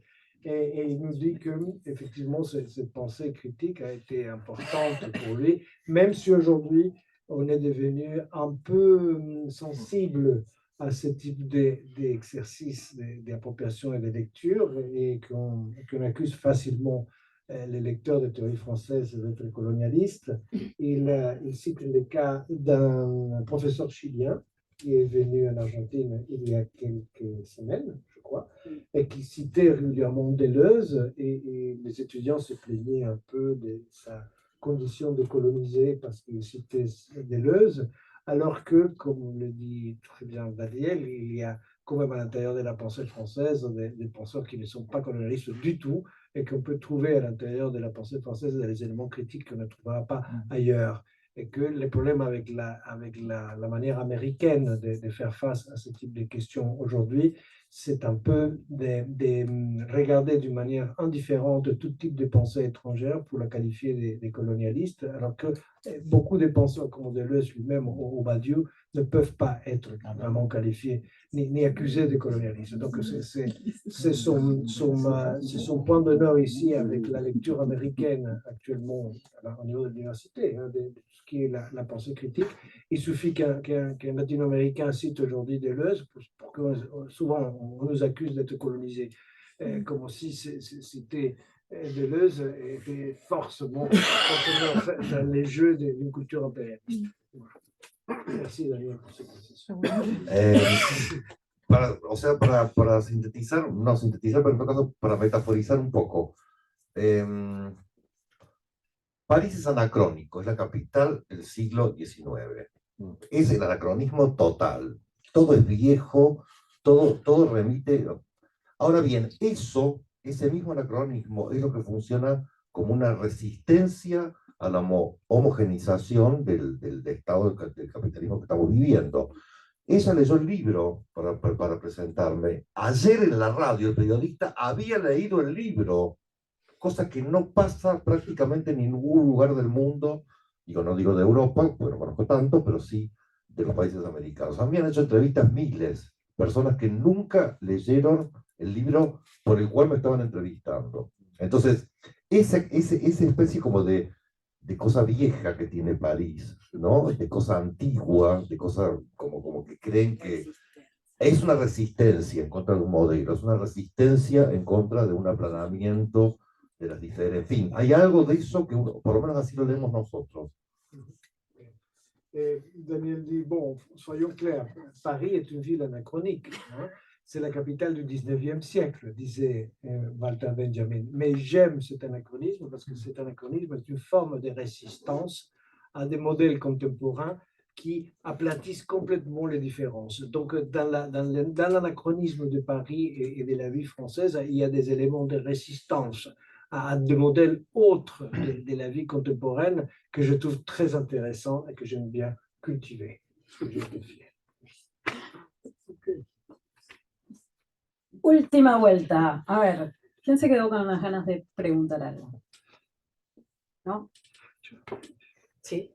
et il nous dit que effectivement cette pensée critique a été importante pour lui, même si aujourd'hui on est devenu un peu sensible à ce type d'exercice d'appropriation et de lecture, et qu'on accuse facilement les lecteurs de théorie française d'être colonialistes. Il cite le cas d'un professeur chilien qui est venu en Argentine il y a quelques semaines, je crois, et qui citait régulièrement Deleuze, et les étudiants se plaignaient un peu de sa condition de colonisé parce qu'il citait Deleuze, alors que, comme le dit très bien Daniel, il y a quand même à l'intérieur de la pensée française des penseurs qui ne sont pas colonialistes du tout, et qu'on peut trouver à l'intérieur de la pensée française des éléments critiques qu'on ne trouvera pas ailleurs. Et que les problèmes avec la manière américaine de faire face à ce type de questions aujourd'hui, c'est un peu de regarder d'une manière indifférente tout type de pensée étrangère pour la qualifier des colonialistes, alors que beaucoup de penseurs comme Deleuze lui-même ou Badiou ne peuvent pas être vraiment qualifiés ni accusés de colonialisme. Donc c'est son point d'honneur ici avec la lecture américaine actuellement au niveau de l'université, hein, de ce qui est la pensée critique. Il suffit qu'un latino-américain cite aujourd'hui Deleuze pour que souvent on nous accuse d'être colonisés, comme si c'était Deleuze était forcément dans les jeux d'une culture impérialiste. Merci Daniel por su concesión. O sea, para sintetizar, no sintetizar, pero en todo caso, para metaforizar un poco. París es anacrónico, es la capital del siglo XIX. Es el anacronismo total. Todo es viejo, todo remite. Ahora bien, ese mismo anacronismo es lo que funciona como una resistencia a la homogenización del estado del capitalismo que estamos viviendo. Ella leyó el libro para presentarme. Ayer en la radio el periodista había leído el libro, cosa que no pasa prácticamente en ningún lugar del mundo. No digo de Europa, porque no conozco tanto, pero sí de los países americanos. A mí han hecho entrevistas miles, personas que nunca leyeron el libro por el cual me estaban entrevistando. Entonces, esa especie como de cosa vieja que tiene París, ¿no? De cosa antigua, de cosa como que creen que es una resistencia en contra de un modelo, es una resistencia en contra de un aplanamiento de las diferencias. En fin, hay algo de eso que por lo menos así lo leemos nosotros. Daniel dit, bon, soyons clairs, Paris est une ville anachronique, hein, c'est la capitale du 19e siècle, disait Walter Benjamin. Mais j'aime cet anachronisme parce que cet anachronisme est une forme de résistance à des modèles contemporains qui aplatissent complètement les différences. Donc, dans l'anachronisme de Paris et de la vie française, il y a des éléments de résistance à des modèles autres de la vie contemporaine que je trouve très intéressants et que j'aime bien cultiver. Última vuelta. A ver, ¿quién se quedó con las ganas de preguntar algo? ¿No? Sí.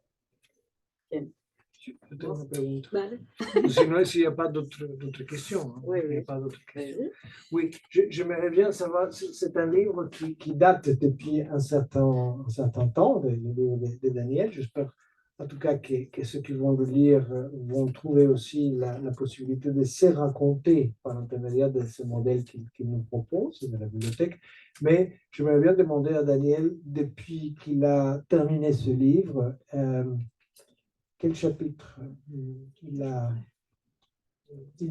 ¿Quién? Je tengo una pregunta. Vale. Sinon, s'il n'y a pas d'autres questions. Hein. Oui, Il n'y oui. a pas d'autres questions. Oui, j'aimerais bien savoir, c'est un livre qui date depuis un certain temps, le livre de Daniel. J'espère en tout cas que ceux qui vont le lire vont trouver aussi la possibilité de se raconter par l'intermédiaire de ce modèle qu'il nous propose de la bibliothèque. Mais j'aimerais bien demander à Daniel, depuis qu'il a terminé ce livre, quel chapitre il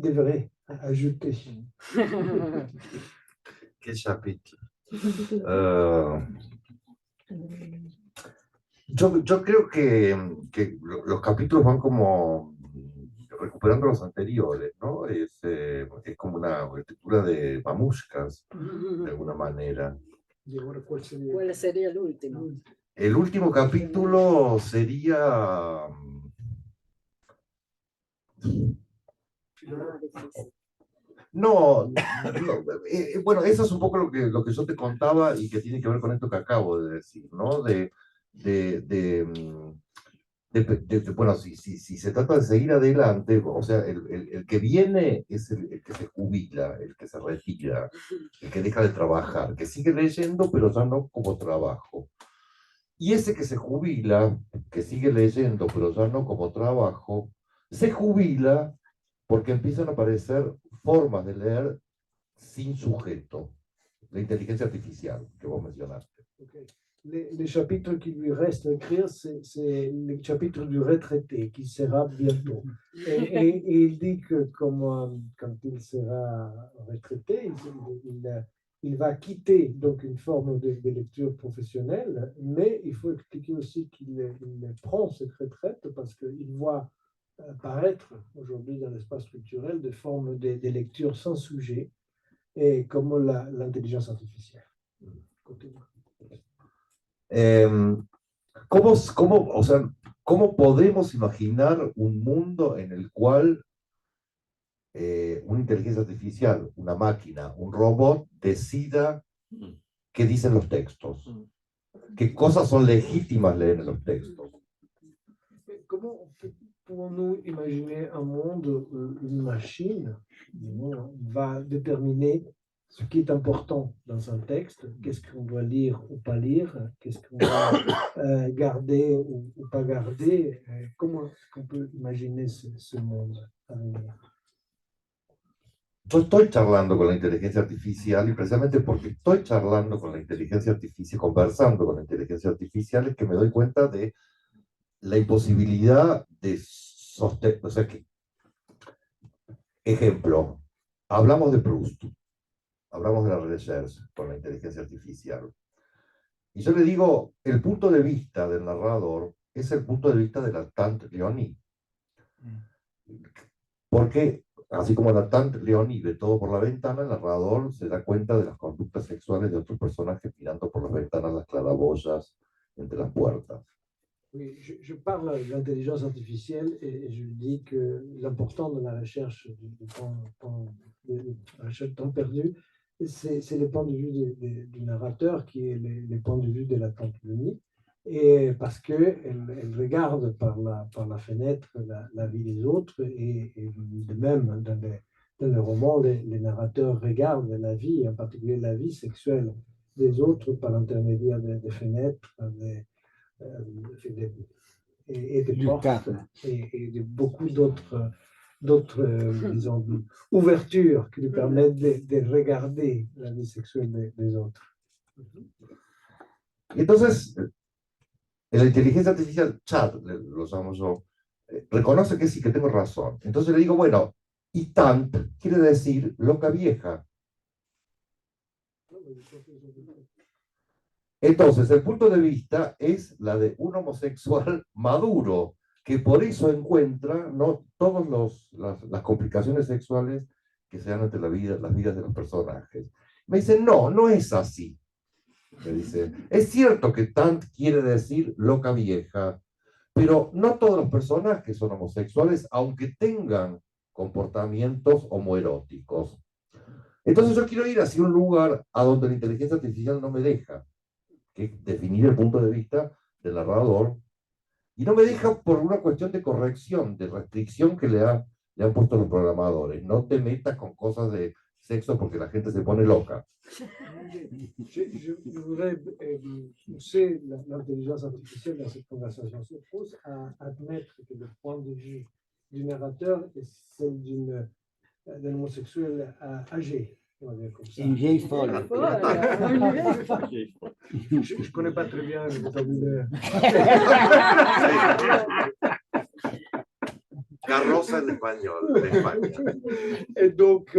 devrait ajouter. Quel chapitre. Yo creo que los capítulos van como recuperando los anteriores, ¿no? Es como una escritura de mamushkas, de alguna manera. ¿Y ahora cuál sería? ¿Cuál sería el último? El último capítulo sería... No, bueno, eso es un poco lo que yo te contaba y que tiene que ver con esto que acabo de decir, ¿no? Bueno, si se trata de seguir adelante, o sea, el que viene es el que se jubila, el que se retira, el que deja de trabajar, que sigue leyendo, pero ya no como trabajo. Y ese que se jubila, que sigue leyendo, pero ya no como trabajo, se jubila porque empiezan a aparecer formas de leer sin sujeto, la inteligencia artificial que vos mencionaste. Okay. Les chapitres qui lui restent à écrire, c'est le chapitre du retraité qui sera bientôt. Et il dit que quand il sera retraité, il va quitter donc une forme de lecture professionnelle, mais il faut expliquer aussi qu'il prend cette retraite parce qu'il voit apparaître aujourd'hui dans l'espace culturel des formes de lecture sans sujet, et comme l'intelligence artificielle. ¿Cómo podemos imaginar un mundo en el cual una inteligencia artificial, una máquina, un robot decida qué dicen los textos? ¿Qué cosas son legítimas leer en los textos? Comment pouvons-nous imaginer un monde où une machine va déterminer ce qui est important dans un texte, qu'est-ce qu'on doit lire ou pas lire, qu'est-ce qu'on doit garder ou pas garder? Comment est-ce qu'on peut imaginer ce monde à venir? Yo estoy charlando con la inteligencia artificial y precisamente porque estoy charlando con la inteligencia artificial, conversando con la inteligencia artificial, es que me doy cuenta de la imposibilidad de sostener, o sea que, ejemplo, hablamos de Proust, hablamos de la Recherche con la inteligencia artificial, y yo le digo, el punto de vista del narrador es el punto de vista de la Tante Leonie, porque así como la Tante Leonie ve todo por la ventana, el narrador se da cuenta de las conductas sexuales de otros personajes mirando por las ventanas las claraboyas entre las puertas. Oui, je parle de l'intelligence artificielle et je dis que l'important de la recherche du temps perdu, c'est le point de vue du narrateur qui est le point de vue de la tante Leonie, et parce qu'elle regarde par la fenêtre la vie des autres, et de même dans le roman, les narrateurs regardent la vie, en particulier la vie sexuelle des autres par l'intermédiaire des fenêtres, et de portes et de beaucoup d'autres disons, ouvertures qui lui permettent de regarder la vie sexuelle des autres. Entonces, la inteligencia artificial, chat, lo llamo yo, reconoce que sí, que tengo razón. Entonces le digo, bueno, y tant quiere decir loca vieja. Entonces, el punto de vista es la de un homosexual maduro, que por eso encuentra no todas las complicaciones sexuales que se dan entre las vidas de los personajes. Me dice, no, no es así. Me dice, es cierto que tant quiere decir loca vieja, pero no todos los personajes son homosexuales, aunque tengan comportamientos homoeróticos. Entonces yo quiero ir hacia un lugar a donde la inteligencia artificial no me deja, que es definir el punto de vista del narrador, y no me deja por una cuestión de corrección, de restricción que le han puesto los programadores. No te metas con cosas de sexo porque la gente se pone loca. Je voudrais pousser l'intelligence artificielle dans cette conversation se pousse à admettre que le point de vue du narrateur est celle d'un homosexuel âgé. On va dire comme ça. Une vieille folle. Je ne connais pas très bien le vocabulaire. Carroza en espagnol, en España. Et donc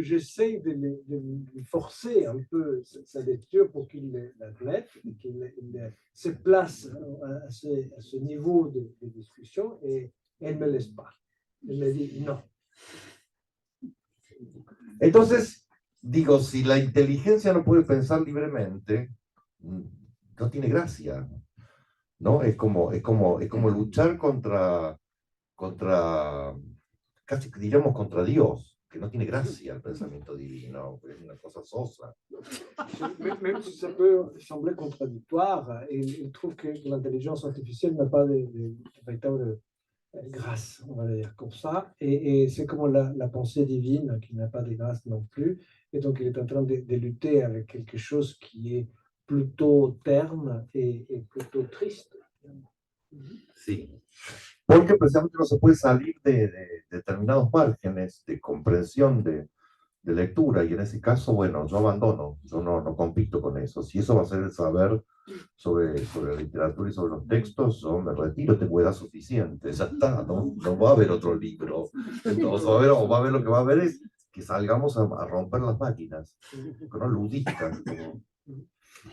j'essaie de lui forcer un peu sa lecture pour qu'il l'admette, qu'il se place à ce niveau de discussion, et elle ne me laisse pas. Elle me dit non. Entonces, digo, si la inteligencia no puede pensar libremente, no tiene gracia, ¿no? Es como luchar contra, casi diríamos contra Dios, que no tiene gracia el pensamiento divino, es una cosa sosa. Même si ça peut sembler contradictoire, il trouve que l'intelligence artificielle n'a pas de véritable grâce, on va dire comme ça, et c'est comme la pensée divine qui n'a pas de grâce non plus, et donc il est en train de lutter avec quelque chose qui est plutôt terne et plutôt triste. Sí, porque precisamente no se puede salir de determinados márgenes de comprensión de lectura, y en ese caso, bueno, yo abandono, yo no compito con eso. Si eso va a ser el saber sobre la literatura y sobre los textos, yo me retiro, tengo edad suficiente, ya está, no va a haber otro libro. Entonces, o va a haber lo que va a haber es que salgamos a romper las máquinas, ¿no? Ludistas.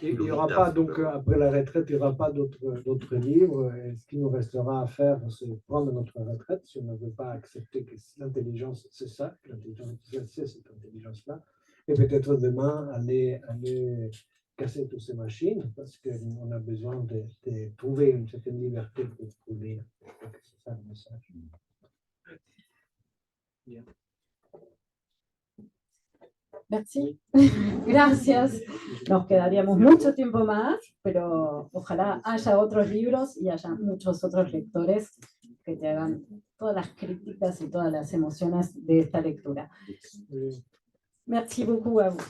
Il n'y aura pas, donc après la retraite, il n'y aura pas d'autres livres. Et ce qui nous restera à faire, c'est prendre notre retraite si on ne veut pas accepter que l'intelligence, c'est ça, que l'intelligence artificielle, c'est cette intelligence-là. Et peut-être demain, aller casser toutes ces machines, parce qu'on a besoin de trouver une certaine liberté pour lire. C'est ça le message. Bien. Merci. Gracias. Nos quedaríamos mucho tiempo más, pero ojalá haya otros libros y haya muchos otros lectores que te hagan todas las críticas y todas las emociones de esta lectura. Merci beaucoup à vous.